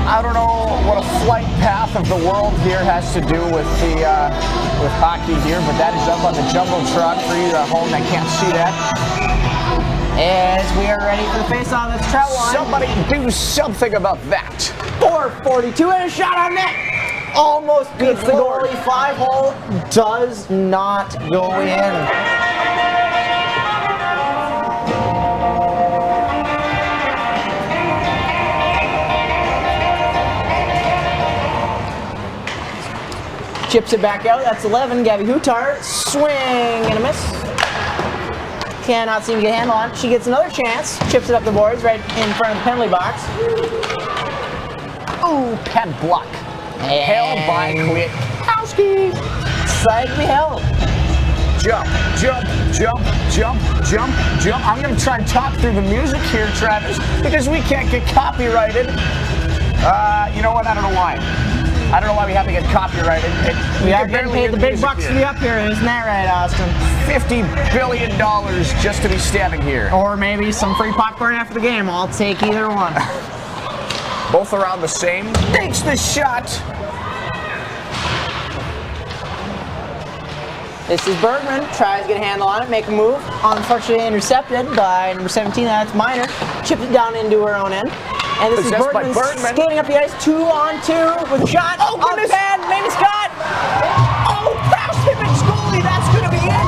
I don't know what a flight path of the world here has to do with the with hockey here, but that is up on the jumbotron for you at home that can't see that. As we are ready for the face-off, it's Trout line. Somebody do something about that. 4:42 and a shot on net. Almost beats the goalie. 5-hole does not go in. Chips it back out. That's 11. Gabby Hutar. Swing and a miss. Cannot seem to get a handle on it. She gets another chance. Chips it up the boards right in front of the penalty box. Ooh, pad block. Held by Kwiatkowski. Side to be held. Jump, jump, jump, jump, jump, jump. I'm going to try and talk through the music here, Travis, because we can't get copyrighted. You know what? I don't know why. I don't know why we have to get copyrighted. We have been paid the big bucks to be up here, isn't that right, Austin? $50 billion just to be standing here. Or maybe some free popcorn after the game. I'll take either one. Both around the same. Takes the shot. This is Bergman. Tries to get a handle on it, make a move. Unfortunately intercepted by number 17, that's Minor. Chips it down into her own end. And this is Bergman skating up the ice, 2-on-2 with a shot. Oh, goodness. Bad, maybe Scott. Oh, past Hibbing's goalie, that's going to be in.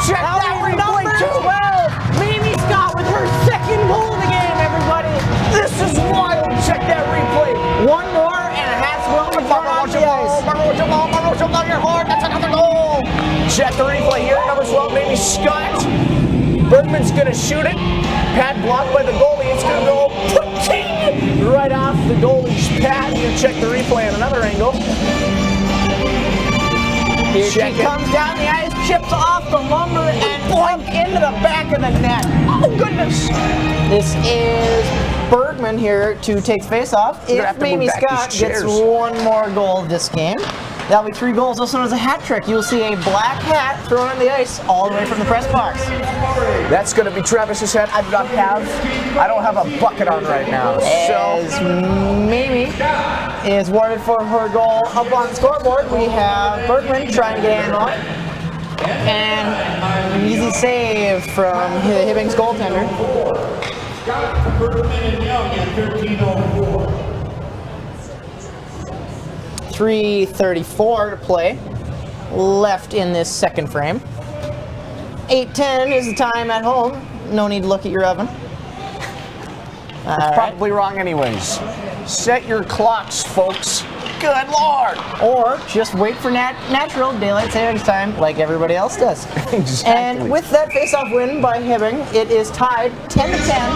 Check that replay, too. 12. Mimi Scott with her second goal of the game, everybody. This is wild. Check that replay. One more, and it has well in front of the ice. Marrow, jump down your heart. That's another goal. Check the replay here. Number 12, Mimi Scott. Bergman's going to shoot it. Pad blocked by the goalie. It's going to go right off the goalie's pad. You check the replay on another angle. Here she comes down the ice, chips off the lumber, and boink into the back of the net. Oh, goodness. This is Bergman here to take the face-off. If Mimi Scott gets one more goal this game, that'll be 3 goals, also known as a hat trick. You will see a black hat thrown on the ice all the way from the press box. That's going to be Travis's hat. I don't have a bucket on right now. As Mimi is awarded for her goal up on the scoreboard, we have Bergman trying to get a handle on it. And an easy save from Hibbing's goaltender. 3:34 to play left in this second frame. 8:10 is the time at home. No need to look at your oven. It's probably wrong anyways. Set your clocks, folks. Good Lord. Or just wait for natural daylight savings time like everybody else does. Exactly. And with that face-off win by Hibbing, it is tied 10-10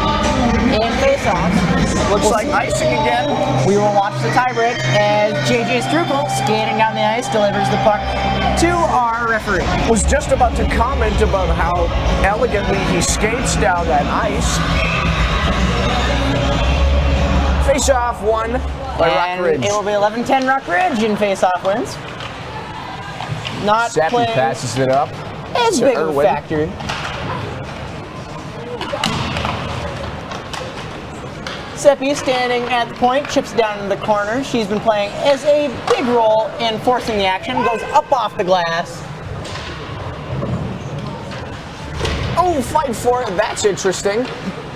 in face-offs. Looks like icing again. We will watch the tiebreak as JJ Strukel, skating down the ice, delivers the puck to our referee. Was just about to comment about how elegantly he skates down that ice. Face-off won by Rockridge. It will be 11-10 Rockridge in face-off wins. Not Seppi playing passes it up. as big of a factor. Seppi is standing at the point, chips down in the corner. She's been playing as a big role in forcing the action. Goes up off the glass. Oh, fight for it. That's interesting.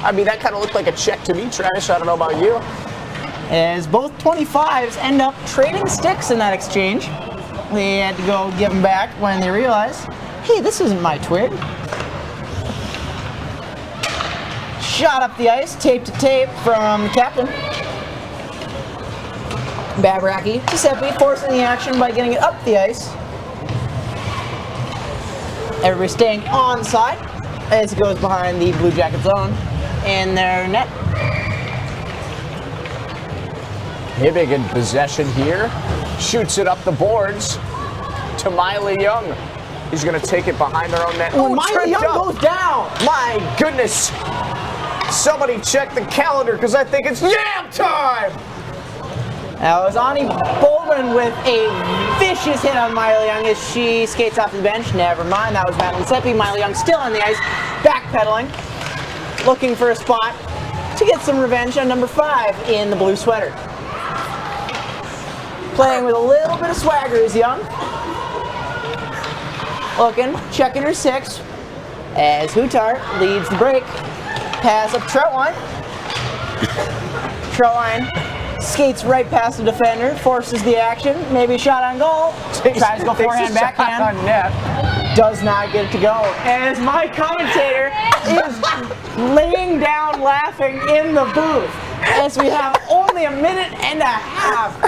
I mean, that kind of looked like a check to me, Travis. I don't know about you. as both 25s end up trading sticks in that exchange. They had to go give them back when they realized, hey, this isn't my twig. Shot up the ice, tape to tape from the captain. Babaraki, Giuseppe forcing the action by getting it up the ice. Everybody staying onside as it goes behind the Blue Jacket zone in their net. Hibbing in possession here. Shoots it up the boards to Miley Young. He's going to take it behind their own net. When Miley Young goes down. My goodness. Somebody check the calendar because I think it's yam time. That was Ani Bowman with a vicious hit on Miley Young as she skates off the bench. Never mind, that was Madeline Seppi. Miley Young still on the ice, backpedaling, looking for a spot to get some revenge on number 5 in the blue sweater. Playing with a little bit of swagger is Young. Looking, checking her 6 as Hutar leads the break. Pass up Troutline. Troutline skates right past the defender, forces the action, maybe a shot on goal. Tries to go forehand, backhand. On net. Does not get it to go. As my commentator is laying down laughing in the booth as we have only a minute and a half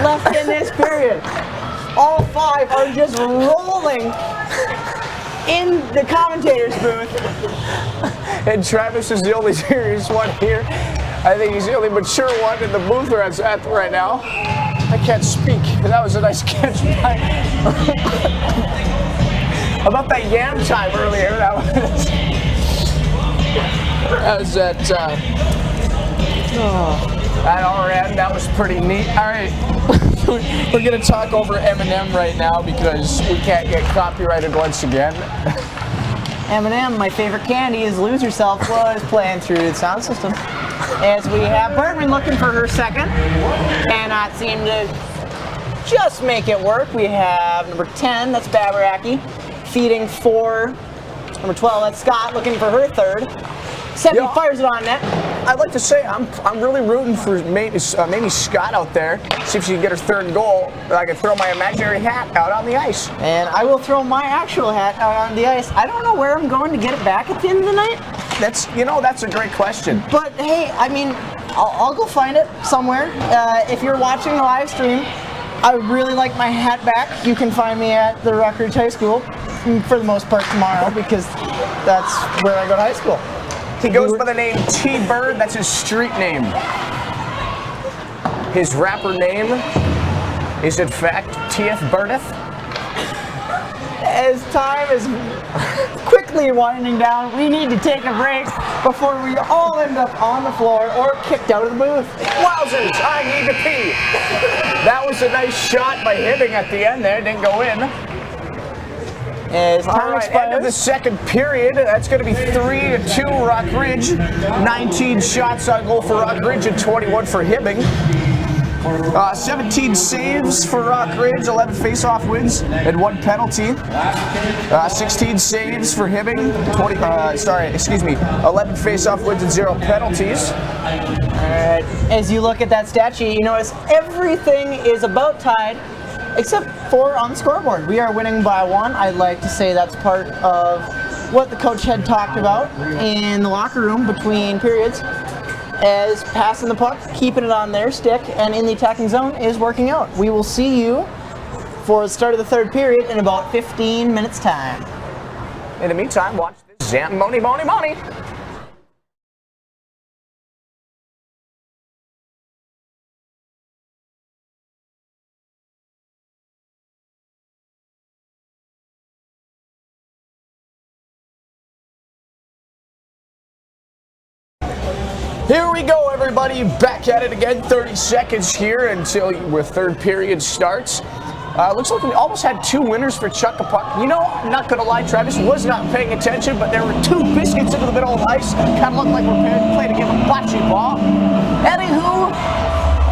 left in this period. All 5 are just rolling in the commentator's booth. And Travis is the only serious one here. I think he's the only mature one in the booth where it's at right now. I can't speak. That was a nice catch by about that yam time earlier. That was at our end. That was pretty neat. All right. We're going to talk over Eminem right now because we can't get copyrighted once again. Eminem, my favorite candy is Lose Yourself, was playing through the sound system. As we have Bergman looking for her second. Cannot seem to just make it work. We have number 10, that's Babaraki, feeding for number 12, that's Scott, looking for her third. Seppi fires it on net. I'd like to say I'm really rooting for maybe Scott out there. See if she can get her third goal. I can throw my imaginary hat out on the ice. And I will throw my actual hat out on the ice. I don't know where I'm going to get it back at the end of the night. That's a great question. But hey, I mean, I'll go find it somewhere. If you're watching the live stream, I would really like my hat back. You can find me at the Rockridge High School for the most part tomorrow because that's where I go to high school. He goes by the name T-Bird. That's his street name. His rapper name is in fact TF Birdeth. As time is quickly winding down, we need to take a break before we all end up on the floor or kicked out of the booth. Wowzers, I need to pee. That was a nice shot by Hibbing at the end there. Didn't go in. As time expires. End of the second period. That's going to be 3-2 Rockridge. 19 shots on goal for Rockridge and 21 for Hibbing. 17 saves for Rockridge, 11 face-off wins, and 1 penalty. 16 saves for Hibbing, 11 face-off wins and 0 penalties. Alright, as you look at that stat sheet, you notice everything is about tied except for on the scoreboard. We are winning by 1. I'd like to say that's part of what the coach had talked about in the locker room between periods, as passing the puck, keeping it on their stick, and in the attacking zone is working out. We will see you for the start of the third period in about 15 minutes time. In the meantime, watch this Zamboni Boni Boni. Here we go, everybody. Back at it again. 30 seconds here until your third period starts. Looks like we almost had 2 winners for Chuck a Puck. You know, I'm not going to lie, Travis was not paying attention, but there were 2 biscuits into the middle of ice. Kind of looked like we're playing a game of bocce ball. Anywho,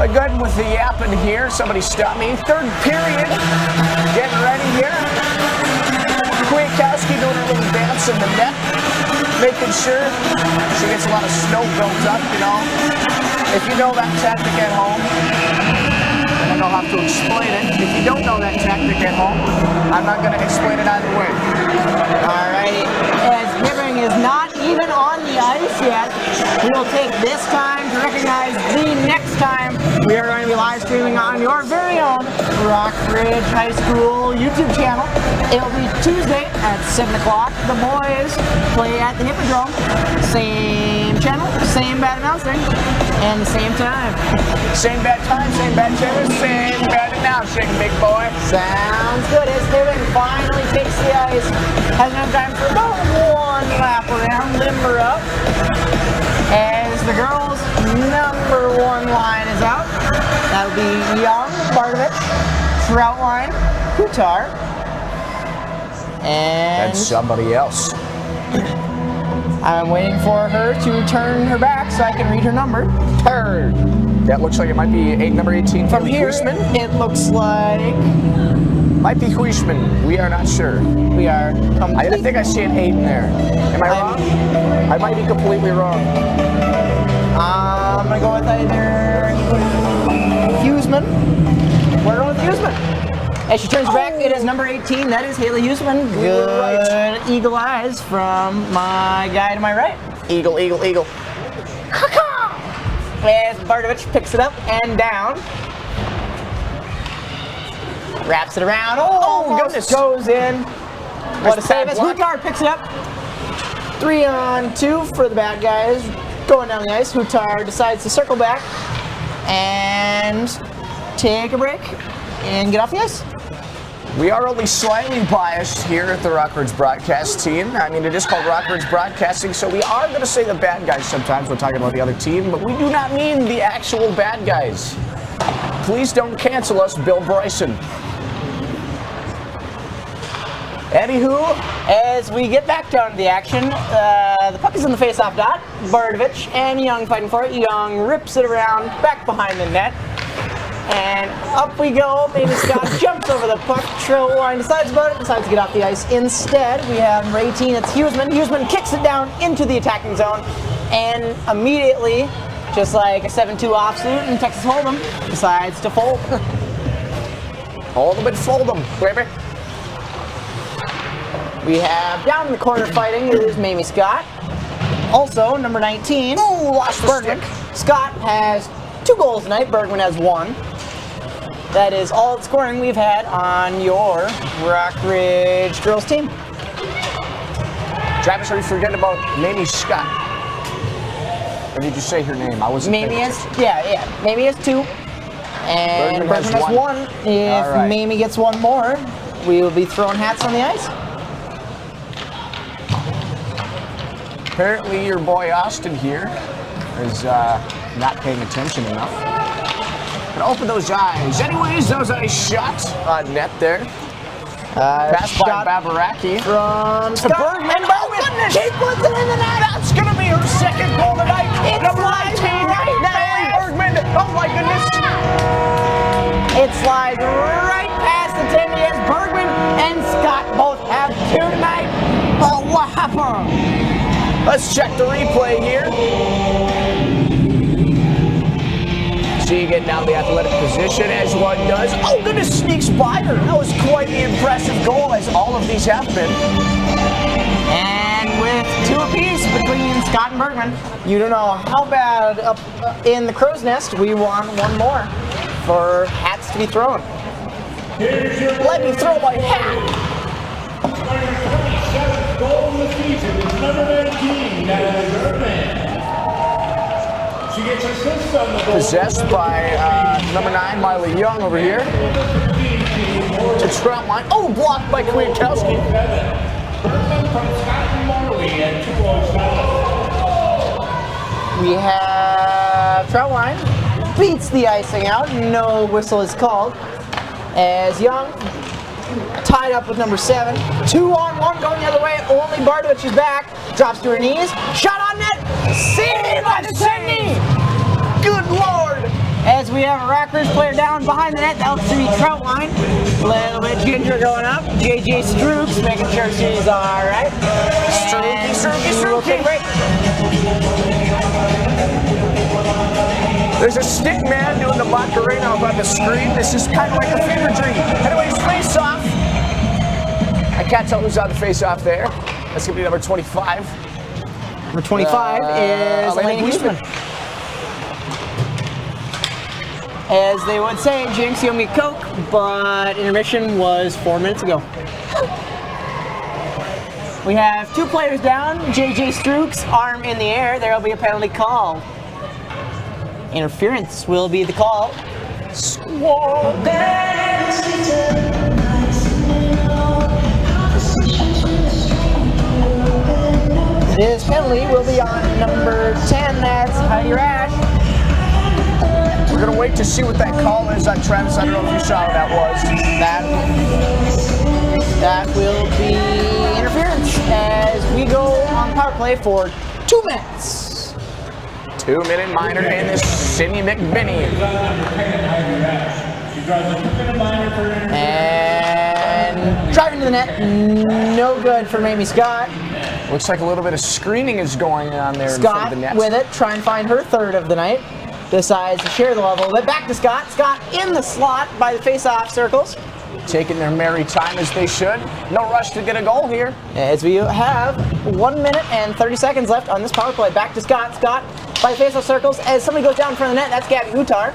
good with the yapping here. Somebody stop me. Third period. Getting ready here. Kwiatkowski doing a little dance in the net. making sure she gets a lot of snow built up, you know. If you know that tactic at home, then I don't have to explain it. If you don't know that tactic at home, I'm not going to explain it either way. Alrighty, as Hibbing is not even on the ice yet, we will take this time to recognize the next time we are going to be live streaming on your very own Rockridge High School YouTube channel. It'll be Tuesday at 7 o'clock. The boys play at the Hippodrome. Same channel, same bad announcing, and the same time. Same bad time, same bad channel, same bad announcing, big boy. Sounds good. As Hibbing finally takes the ice, has enough time for about one lap around, limber up. As the girls' number one line is out, that'll be Young, Bartovich, Troutline, Kutar, and somebody else. I'm waiting for her to turn her back so I can read her number. Turn. That looks like it might be number 18 From here, Huisman. it looks like Might be Huisman. We are not sure. we are I think I see an 8 in there. Am I wrong? I might be completely wrong. I'm gonna go with either Huisman. We're going with Huisman. As she turns back, it is number 18. That is Haley Huisman. Good eagle eyes from my guy to my right. Eagle, eagle, eagle. As Bartovich picks it up and down. Wraps it around. Oh, goodness. Goes in. What a Mr. save as Block. Hutar picks it up. 3-on-2 for the bad guys. Going down the ice. Hutar decides to circle back and take a break and get off the ice. We are only slightly biased here at the Rockridge broadcast team. I mean, it is called Rockridge Broadcasting, so we are going to say the bad guys sometimes when talking about the other team, but we do not mean the actual bad guys. Please don't cancel us, Bill Bryson. Anywho, as we get back down to the action, the puck is in the face-off dot. Bartovich and Young fighting for it. Young rips it around back behind the net. And up we go. Maybe Scott jumps over the puck. Troutline decides about it, decides to get off the ice. Instead, we have number 18, it's Huisman. Huisman kicks it down into the attacking zone. And immediately, just like a 7-2 offsuit in Texas Hold'em, decides to fold. Hold them and fold them, baby. We have down in the corner fighting is Mamie Scott. Also, number 19, lost the Bergman. stick. Scott has 2 goals tonight. Bergman has 1. That is all the scoring we've had on your Rockridge girls team. Travis, are you forgetting about Mamie Scott? Or did you say her name? I wasn't Mamie paying has, attention. Mamie has 2. And Bergman has Bergman has 1. If All right. Mamie gets 1 more, we will be throwing hats on the ice. Apparently your boy Austin here is not paying attention enough. But open those eyes. Anyways, that was a shot on net there. Pass by Shot Babaraki. from To Bergman. Oh, goodness! He puts it in the net! That's going to be her second goal tonight. It's Number like 19, right Natalie Bergman. Oh, my goodness. It slides right past the 10 as Bergman and Scott both have 2 tonight. Oh, what happened? Let's check the replay here. See you getting down the athletic position as one does. Oh, goodness, sneaks by her. That was quite the impressive goal, as all of these have been. And with 2 apiece between Scott and Bergman, you don't know how bad up in the crow's nest. We want 1 more for hats to be thrown. Let me throw my hat. Goal of the season is number 19, Natalie Bergman. She gets assist on the goal. Possessed by number 9, Miley Young over here. To Troutline. Oh, blocked by Kwiatkowski. Bergman from Scott and Marley at 2 goals. We have Troutline beats the icing out. No whistle is called. As Young tied up with number 7. 2-on-1 going the other way. Only Bartovich is back. Drops to her knees. Shot on net. Saved by Sydney. Good Lord. As we have a Rockridge player down behind the net. That'll be Troutline. A little bit ginger going up. JJ Strooks making sure she's all right. Strooky, Strooky. Nice we will take a break. There's a stick man doing the Macarena up on the screen. This is kind of like a fever dream. Anyways, face off. I can't tell who's on the face off there. That's going to be number 25. Number 25 is Elena Huseman. As they would say, Jinx, you owe me Coke, but intermission was 4 minutes ago. We have 2 players down. JJ Strook's arm in the air. There will be a penalty call. Interference will be the call. This penalty will be on number 10. That's Heidi Rash. We're going to wait to see what that call is on Travis. I don't know if you saw what that was. That will be interference as we go on power play for 2 minutes. 2-minute minor in this Cindy McBinney. And driving to the net, no good for Mamie Scott. Looks like a little bit of screening is going on there in front of Scott the net. with it, try and find her 3rd of the night. Decides to share the love a little bit. Back to Scott. Scott in the slot by the face-off circles. Taking their merry time as they should. No rush to get a goal here. As we have 1 minute and 30 seconds left on this power play. Back to Scott. Scott by the face-off circles. As somebody goes down in front of the net, that's Gabby Hutar.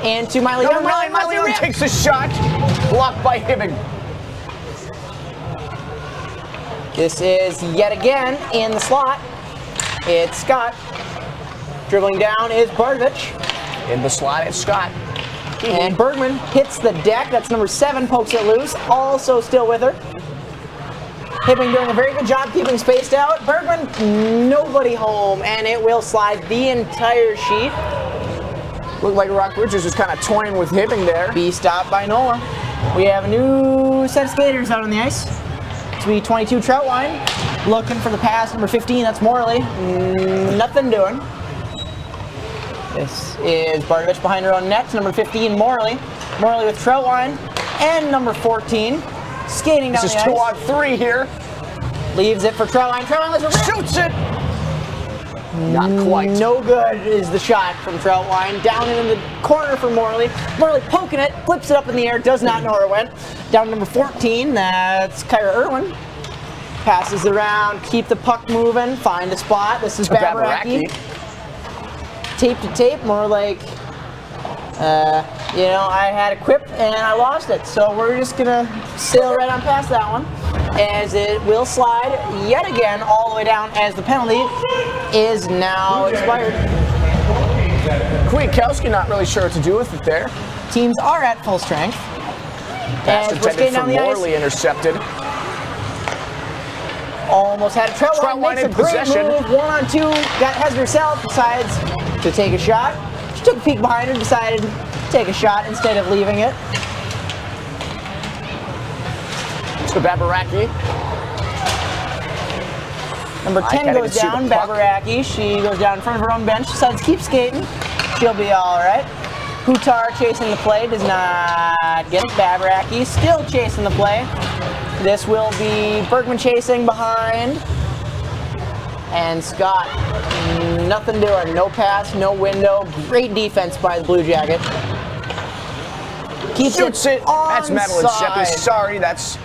And to Miley Young. Miley Young takes a shot. Blocked by Hibbing. This is yet again in the slot. It's Scott. Dribbling down is Bardovich. In the slot, it's Scott. And Bergman hits the deck. That's number 7, pokes it loose. Also still with her. Hibbing doing a very good job keeping spaced out. Bergman, nobody home, and it will slide the entire sheet. Looked like Rock Richards was kind of toying with Hibbing there. Be stopped by Nola. We have a new set of skaters out on the ice. It's be 22 Troutwine. Looking for the pass, number 15, that's Morley. Nothing doing. This is Bardovich behind her own net. Number 15, Morley. Morley with Troutwine. And number 14, skating down the ice. This is 2-on-3 here. Leaves it for Troutwine. Troutwine Shoots it! Not quite. No good is the shot from Troutwine. Down in the corner for Morley. Morley poking it, flips it up in the air, does not know where it went. Down to number 14, that's Kyra Irwin. Passes it around, keep the puck moving, find a spot. This is Babaraki. Tape to tape, more like, I had a quip and I lost it. So we're just gonna sail right on past that one, as it will slide yet again all the way down as the penalty is now expired. Kwiatkowski not really sure what to do with it there. Teams are at full strength. Pass As we're skating intended down for the Morley ice. intercepted. Almost had Troutwine, Troutwine makes a in great possession. move, 1-on-2, has it herself, decides to take a shot. She took a peek behind her, decided to take a shot instead of leaving it. To Babaraki. Number 10 can't goes even see down, the puck. Babaraki. She goes down in front of her own bench, decides to keep skating. She'll be all right. Hutar chasing the play, does not get it. Babaraki still chasing the play. This will be Bergman chasing behind. And Scott, nothing doing. No pass, no window. Great defense by the Blue Jacket. Keeps Shoots it. That's Madeline Shepley. onside. Sorry, that's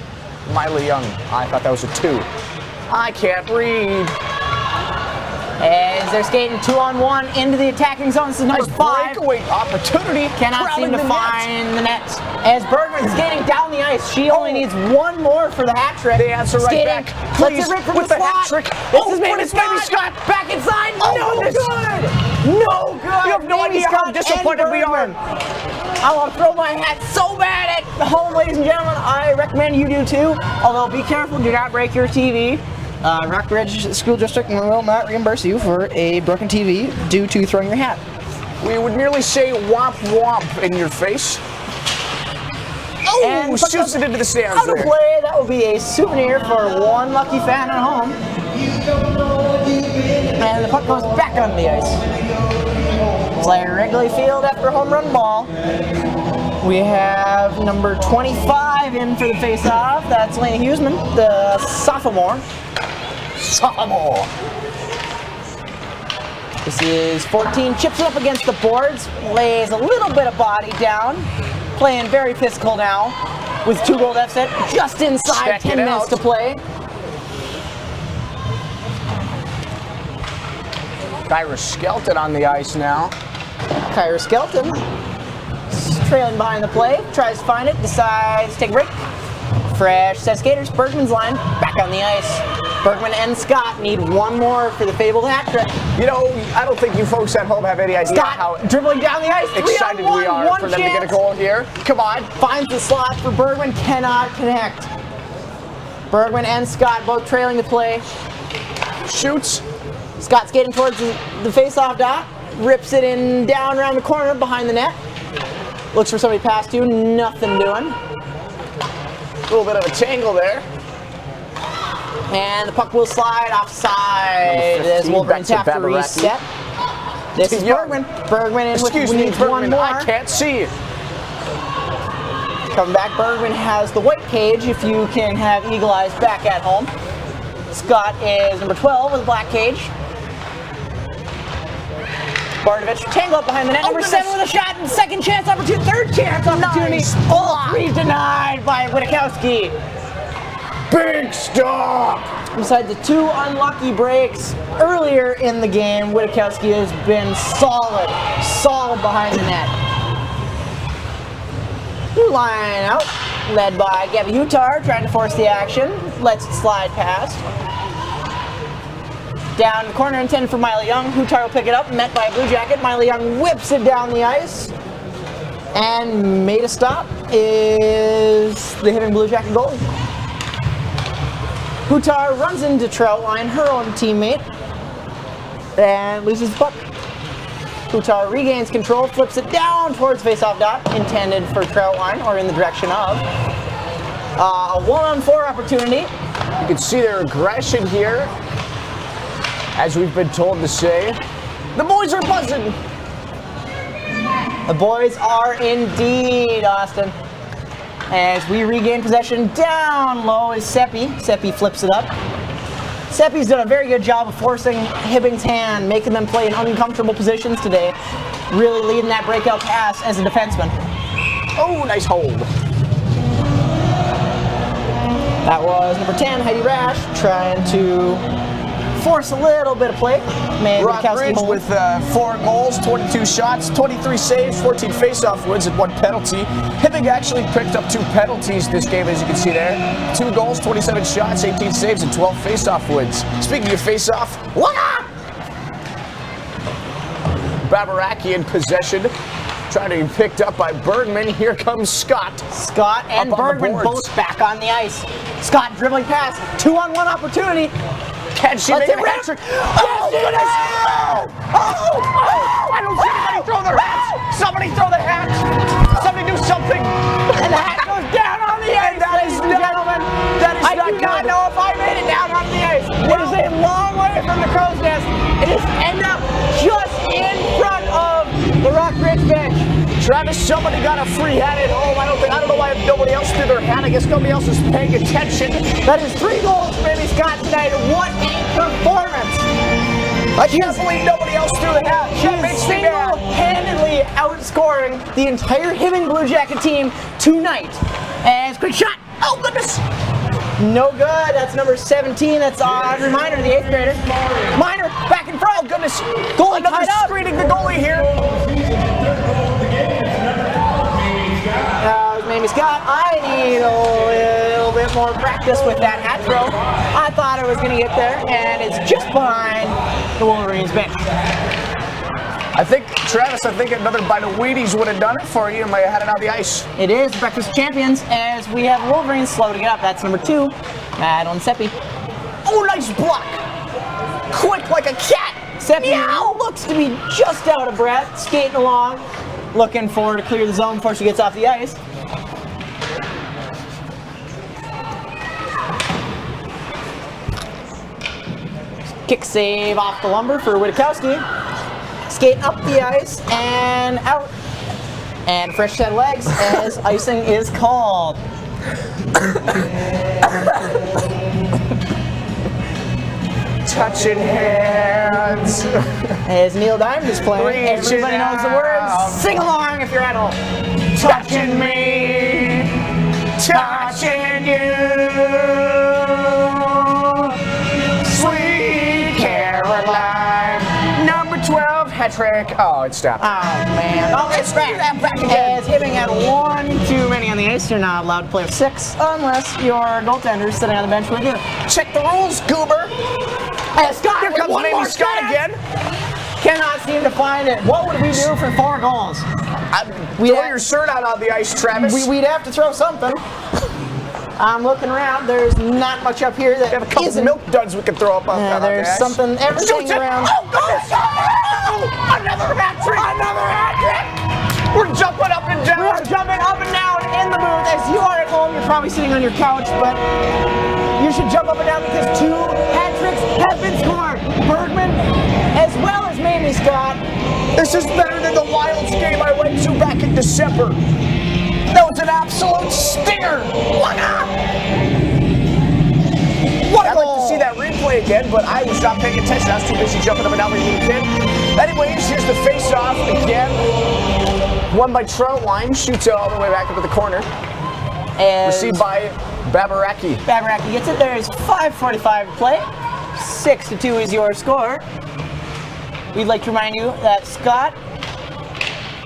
Miley Young. I thought that was a 2. I can't read. As they're skating 2-on-1 into the attacking zone. This is number 5. Breakaway opportunity. Cannot seem to Crowding the net. find the net. As Bergman skating down the ice, she only needs one more for the hat trick. They answer right Skating, back. lets Please, it rip from with the the hat slot. trick. This Oh, is but Mamie it's Mamie Scott. Scott. Back inside. Oh, no goodness. good. No good. You have no Mamie idea how Scott disappointed and we are. Bergman. I want to throw my hat so bad at home, ladies and gentlemen. I recommend you do too. Although be careful, do not break your TV. Rockridge School District will not reimburse you for a broken TV due to throwing your hat. We would merely say womp womp in your face. Oh, And shoots it into the stands out of there. play. That will be a souvenir for one lucky fan at home. And the puck goes back on the ice. Play Wrigley Field after a home run ball. We have number 25 in for the face-off. That's Lena Huseman, the sophomore. sophomore. This is 14, chips it up against the boards, lays a little bit of body down, playing very physical now with 2 goal deficit, just inside Check 10 it minutes out. to play. Kyra Skelton on the ice now. Kyra Skelton trailing behind the play, tries to find it, decides to take a break. Fresh set of skaters, Bergman's line, back on the ice. Bergman and Scott need 1 more for the fabled hat trick. You know, I don't think you folks at home have any idea Scott how dribbling down the ice, 3 excited on 1, we are 1 for them to get a chance. goal here. Come on. Finds the slot for Bergman, cannot connect. Bergman and Scott both trailing the play. Shoots. Scott skating towards the face-off dot, rips it in down around the corner behind the net. Looks for somebody past you, nothing doing. A little bit of a tangle there. And the puck will slide offside Number as 15, Wolverines back have to to Babaracki. reset. This is Young. Bergman. Bergman in with Excuse me, needs 1 Bergman, more. I can't see. Coming back, Bergman has the white cage if you can have eagle eyes back at home. Scott is number 12 with a black cage. Bardovich tangle up behind the net. Number 7 with a shot and second chance opportunity, third chance opportunity. Nice All block. 3 denied by Witkowski. Big stop. Besides the 2 unlucky breaks earlier in the game, Witkowski has been solid behind the net. New line out, led by Gabby Hutar, trying to force the action. Lets it slide past. Down the corner intended for Miley Young. Hutar will pick it up, met by a Blue Jacket. Miley Young whips it down the ice. And made a stop is the Hibbing Blue Jacket goalie. Hutar runs into Troutline, her own teammate, and loses the puck. Hutar regains control, flips it down towards face-off dot, intended for Troutline, or in the direction of. A 1-on-4 opportunity. You can see their aggression here. As we've been told to say, the boys are buzzing. The boys are indeed, Austin. As we regain possession, down low is Seppi. Seppi flips it up. Seppi's done a very good job of forcing Hibbing's hand, making them play in uncomfortable positions today. Really leading that breakout pass as a defenseman. Oh, nice hold. That was number 10, Heidi Rash, trying to force a little bit of play. Man, Witkowski Rockbridge hold. with 4 goals, 22 shots, 23 saves, 14 face-off wins, and 1 penalty. Hibbing actually picked up 2 penalties this game, as you can see there. 2 goals, 27 shots, 18 saves, and 12 face-off wins. Speaking of face-off, Babaracki in possession, trying to be picked up by Bergman. Here comes Scott. Scott and Up on the Bergman boards. both back on the ice. Scott dribbling pass, 2-on-1 opportunity. Can she Let's make hit a Rash. hat trick? Oh, goodness! Oh! I don't see anybody throw their hats! Somebody throw the hats! Somebody do something! And the hat goes down on the ice, That ladies is and not- gentlemen. that is I not do not good. know if I made it down on the ice. It is a long way from the crow's nest. It has ended up just in front of the Rockbridge bench. Travis, somebody got a free hat at home. I don't know why nobody else threw their hat. I guess nobody else was paying attention. That is 3 goals for Amy Scott tonight. What a performance! I can't believe nobody else threw the hat. She That is makes me mad. single-handedly outscoring the entire Hibbing Blue Jacket team tonight. And quick shot. Oh goodness! No good. That's number 17. That's Audrey Miner, the 8th grader. Miner back in front. Oh goodness! Goalie Another tied up. screening the goalie here. Amy Scott, I need a little bit more practice with that hat throw. I thought I was going to get there, and it's just behind the Wolverines bench. Travis, I think another bite of Wheaties would have done it for you. You might have had it on the ice. It is Breakfast of Champions, as we have Wolverines slow to get up. That's number 2, Madeline Seppi. Oh, nice block! Quick like a cat! Seppi looks to be just out of breath, skating along, looking for to clear the zone before she gets off the ice. Kick save off the lumber for Witkowski. Skate up the ice and out. And fresh set of legs as icing is called. touching hands. As Neil Diamond is playing, everybody knows the words. Sing along if you're at home. Touching me, touching you. Sweet Caroline. Number 12, hat trick. Oh, it stopped. Oh, man. Oh, it's back. As Hibbing had one too many on the ice, you're not allowed to play with 6 unless your goaltender is sitting on the bench with you. Check the rules, goober. And Scott, Here comes maybe Scott again. Cannot seem to find it. What would we do for 4 goals? Throw your shirt out on the ice, Travis. We'd have to throw something. I'm looking around. There's not much up here that We have a couple isn't. milk duds we can throw up on the There's ice. something, everything Shoots it. around. Oh, goodness! Oh, another hat trick! Another hat trick! We're jumping up and down. We're jumping up and down in the booth. As you are at home, you're probably sitting on your couch, but you should jump up and down because 2 hat tricks have been scored. Bergman, as well as Mamie Scott. This is better than the Wilds game I went to back in December. That was an absolute stinger. Look out! What I'd like to see that replay again, but I was not paying attention. I was too busy jumping up and down like a little kid. Anyways, here's the face-off again. Won by Troutline. Shoots it all the way back up to the corner. And Received by Babaraki. Babaraki gets it. There's 5:45 to play. 6-2 is your score. We'd like to remind you that Scott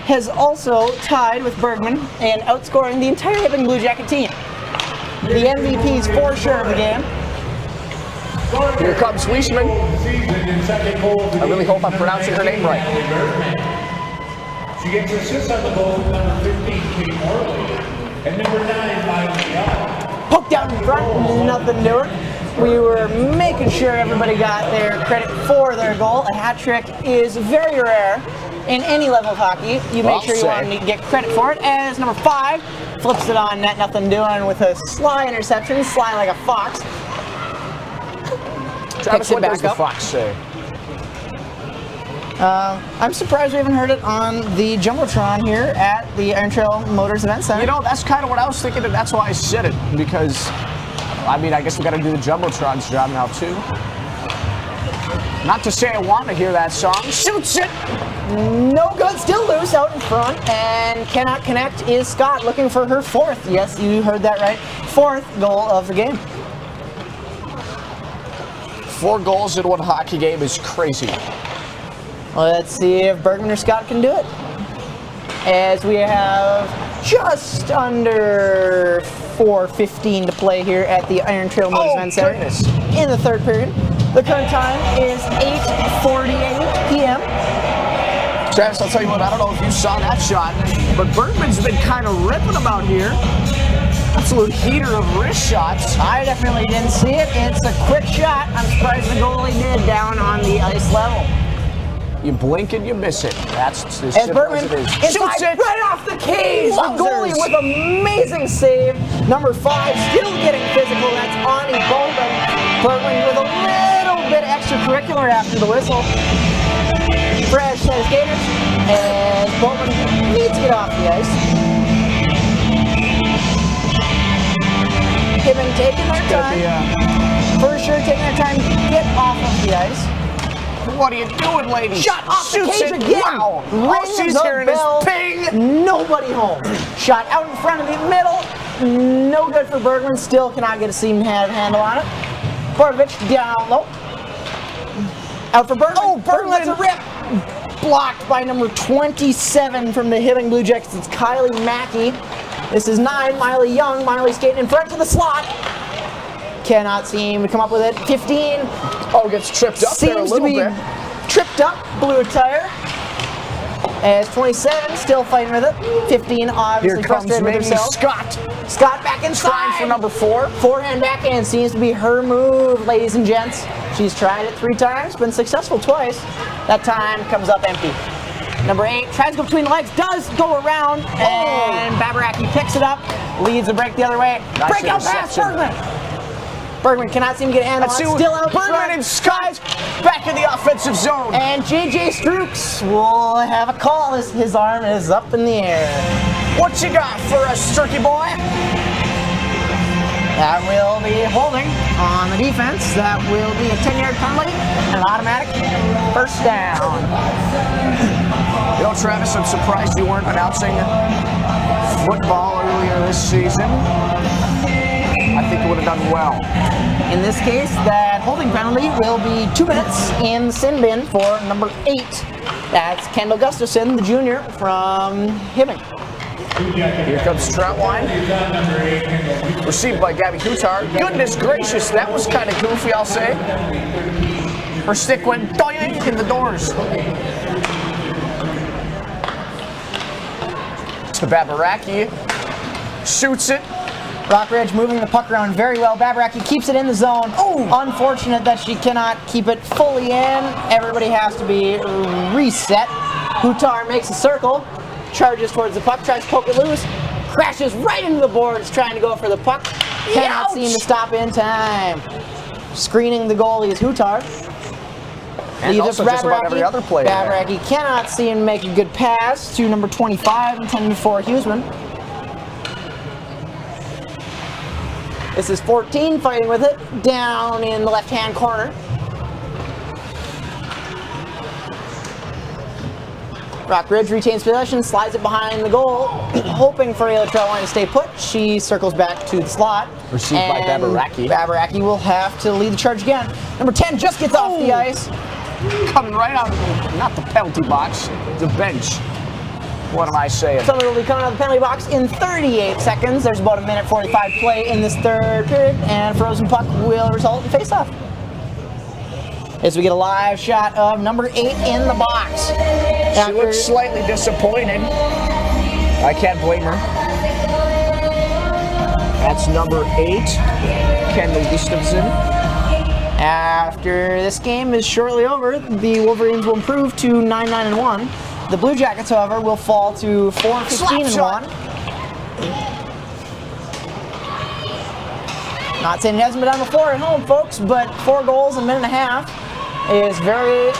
has also tied with Bergman and outscoring the entire Hibbing Blue Jacket team. The MVP's for sure of the game. Here comes Weishman. I really hope I'm pronouncing her name right. She gets assists on the goal with number 15, Kate Morley, and number 9, Miley Young. Hooked out in front, nothing doing. We were making sure everybody got their credit for their goal. A hat trick is very rare in any level of hockey. You make sure you want to get credit for it. As number 5 flips it on net, nothing doing with a sly interception, sly like a fox. Travis, what back does the up. fox say? I'm surprised we haven't heard it on the Jumbotron here at the Iron Trail Motors Event Center. You know, that's kind of what I was thinking, and that's why I said it, because, I mean, I guess we got to do the Jumbotron's job now, too. Not to say I want to hear that song. Shoots it! No good, still loose out in front, and cannot connect is Scott looking for her 4th. Yes, you heard that right. 4th goal of the game. 4 goals in one hockey game is crazy. Let's see if Bergman or Scott can do it. As we have just under 4:15 to play here at the Iron Trail Motors Event Center goodness. in the 3rd period. The current time is 8:48 p.m. Travis, I'll tell you what, I don't know if you saw that shot, but Bergman's been kind of ripping them out here. Absolute heater of wrist shots. I definitely didn't see it. It's a quick shot. I'm surprised the goalie did down on the ice level. You blink and you miss it. That's as As simple Bergman as it is. inside, Shoots it! right off the cage. The goalie Wowzers. with amazing save. Number 5 still getting physical. That's Ani Bowman. Bergman with a little bit extracurricular after the whistle. Fresh set of skaters. And Bowman needs to get off the ice. Hibbing taking their time. For sure taking their time to get off of the ice. What are you doing, lady? Shot off the Shoots cage it. again. Wow. All Rings she's the hearing bell. is ping. Nobody home. Shot out in front of the middle. No good for Bergman. Still cannot get a seam to have a handle on it. Bordovich down low. Out for Bergman. Oh, Bergman lets Bergman. it rip. Blocked by number 27 from the Hibbing Blue Jackets. It's Kylie Mackey. This is 9, Miley Young. Miley skating in front to the slot. Cannot seem to come up with it. 15. Oh, gets tripped up there a Seems to little be bit. tripped up, blew a tire. As 27 still fighting with it. 15 obviously Here comes frustrated with Mamie herself. Scott. Scott back inside. Trying for number 4. Forehand backhand seems to be her move, ladies and gents. She's tried it 3 times, been successful twice. That time comes up empty. Number 8 tries to go between the legs, does go around, and Babaraki picks it up, leads the break the other way. Nice Breakout pass, interception. Bergman. Bergman cannot seem to get a handle on it. Still out in Bergman front. and Scott back in the offensive zone. And JJ Strooks will have a call as his arm is up in the air. What you got for us, turkey boy? That will be holding on the defense. That will be a 10-yard penalty and an automatic first down. You know, Travis, I'm surprised you weren't announcing football earlier this season. I think you would have done well. In this case, that holding penalty will be 2 minutes in the sin bin for number 8. That's Kendall Gustafson, the junior from Hibbing. Here comes Troutwine. Received by Gabby Kutar. Goodness gracious, that was kind of goofy, I'll say. Her stick went doink in the doors. To Babaraki. Shoots it. Rockridge moving the puck around very well. Babaraki keeps it in the zone. Oh, unfortunate that she cannot keep it fully in. Everybody has to be reset. Hutar makes a circle, charges towards the puck, tries to poke it loose, crashes right into the boards trying to go for the puck. Cannot seem to stop in time. Screening the goalie is Hutar. And also just about every other player. Babaraki cannot seem to make a good pass to number 25, intended for Huseman. This is 14 fighting with it, down in the left-hand corner. Rockridge retains possession, slides it behind the goal, hoping for Ayla Troutwine to stay put. She circles back to the slot. Received by Babaraki. Babaraki will have to lead the charge again. Number 10 just gets off the ice. Coming right out of not the penalty box, the bench. What am I saying? Somebody will be coming out of the penalty box in 38 seconds. There's about 1:45 play in this third period, and frozen puck will result in face-off. As we get a live shot of number 8 in the box. She looks slightly disappointed. I can't blame her. That's number 8, Kendall Gustafson. After this game is shortly over, the Wolverines will improve to 9-9-1. The Blue Jackets, however, will fall to 4-15-1. Not saying it hasn't been done before at home, folks, but 4 goals in a minute and a half is very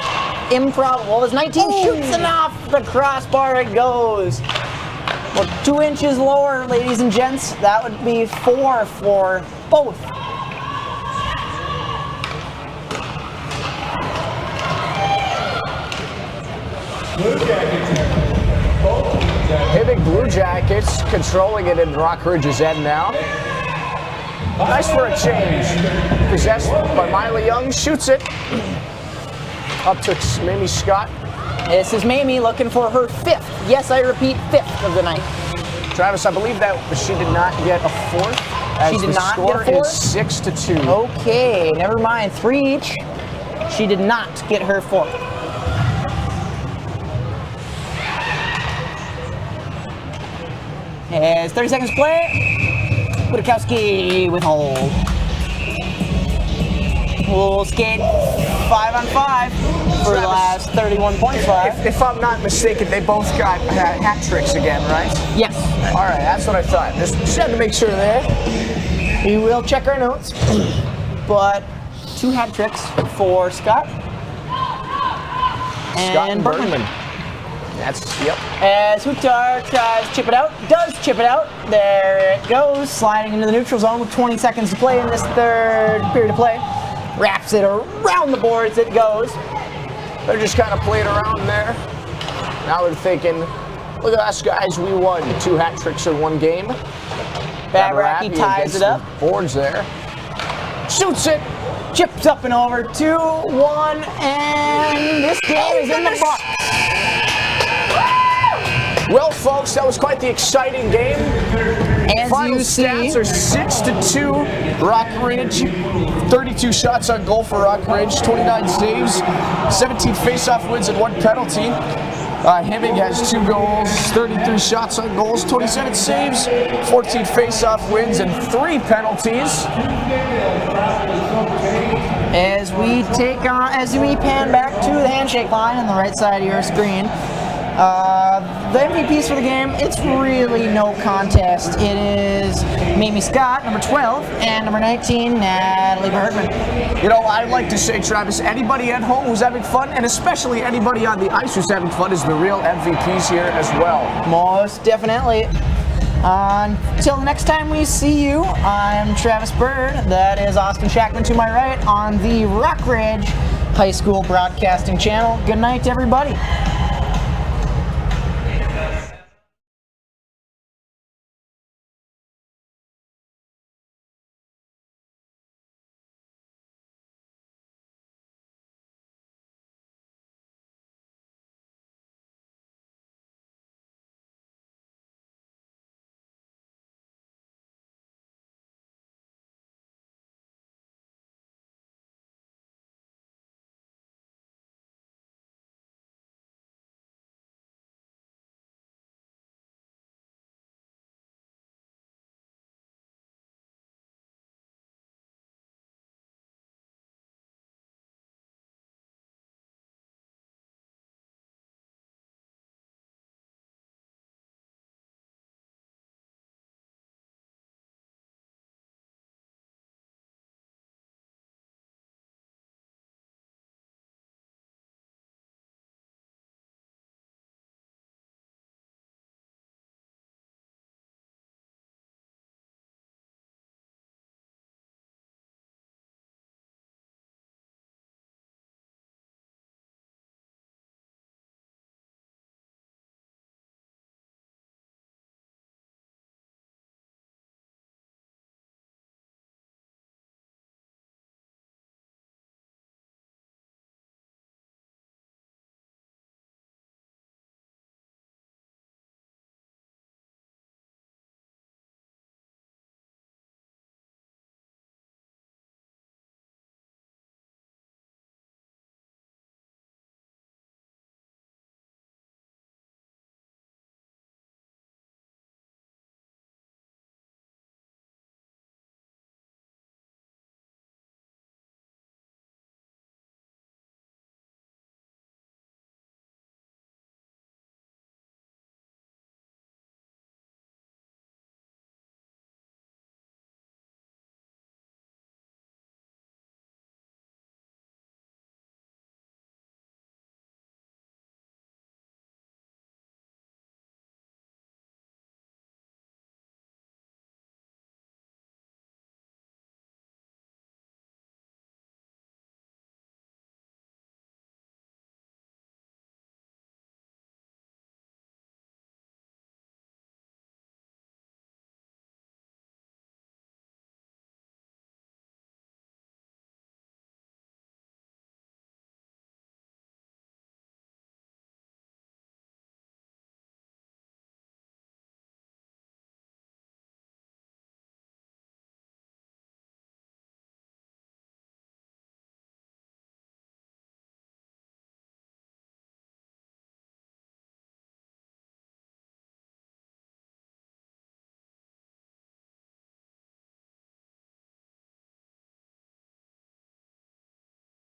improbable. As 19 shoots and off the crossbar it goes. Well, 2 inches lower, ladies and gents. That would be 4 for both. Hibbing Blue Jackets controlling it in Rockridge's end now. Nice for a change. Possessed by Miley Young, shoots it. Up to Mamie Scott. This is Mamie looking for her 5th. Yes, I repeat, 5th of the night. Travis, I believe that she did not get a 4th. She did not get a 4th? The score is 6-2. Okay, never mind. 3 each. She did not get her 4th. As 30 seconds play, Budakowski with hold. We'll skate 5-on-5 for the last 31 points left. If I'm not mistaken, they both got hat tricks again, right? Yes. All right, that's what I thought. Just had to make sure there. We will check our notes, but 2 hat tricks for Scott and Bergman. That's, yep. As Hutar tries to chip it out, does chip it out. There it goes, sliding into the neutral zone with 20 seconds to play in this third period of play. Wraps it around the boards, it goes. They're just kind of playing around there. Now they're thinking, look at us guys, we won 2 hat tricks in 1 game. Babaraki ties it up. Boards there. Shoots it. Chips up and over, 2-1, and this game is in the box. Well, folks, that was quite the exciting game. As Final you stats see, are 6-2. Rockridge, 32 shots on goal for Rockridge, 29 saves, 17 face-off wins and 1 penalty. Hibbing has 2 goals, 33 shots on goals, 27 saves, 14 face-off wins, and 3 penalties. as we pan back to the handshake line on the right side of your screen. The MVPs for the game, it's really no contest. It is Mamie Scott, number 12, and number 19, Natalie Bergman. You know, I'd like to say, Travis, anybody at home who's having fun, and especially anybody on the ice who's having fun, is the real MVPs here as well. Most definitely. Until the next time we see you, I'm Travis Bird. That is Austin Shackman to my right on the Rock Ridge High School Broadcasting Channel. Good night, everybody.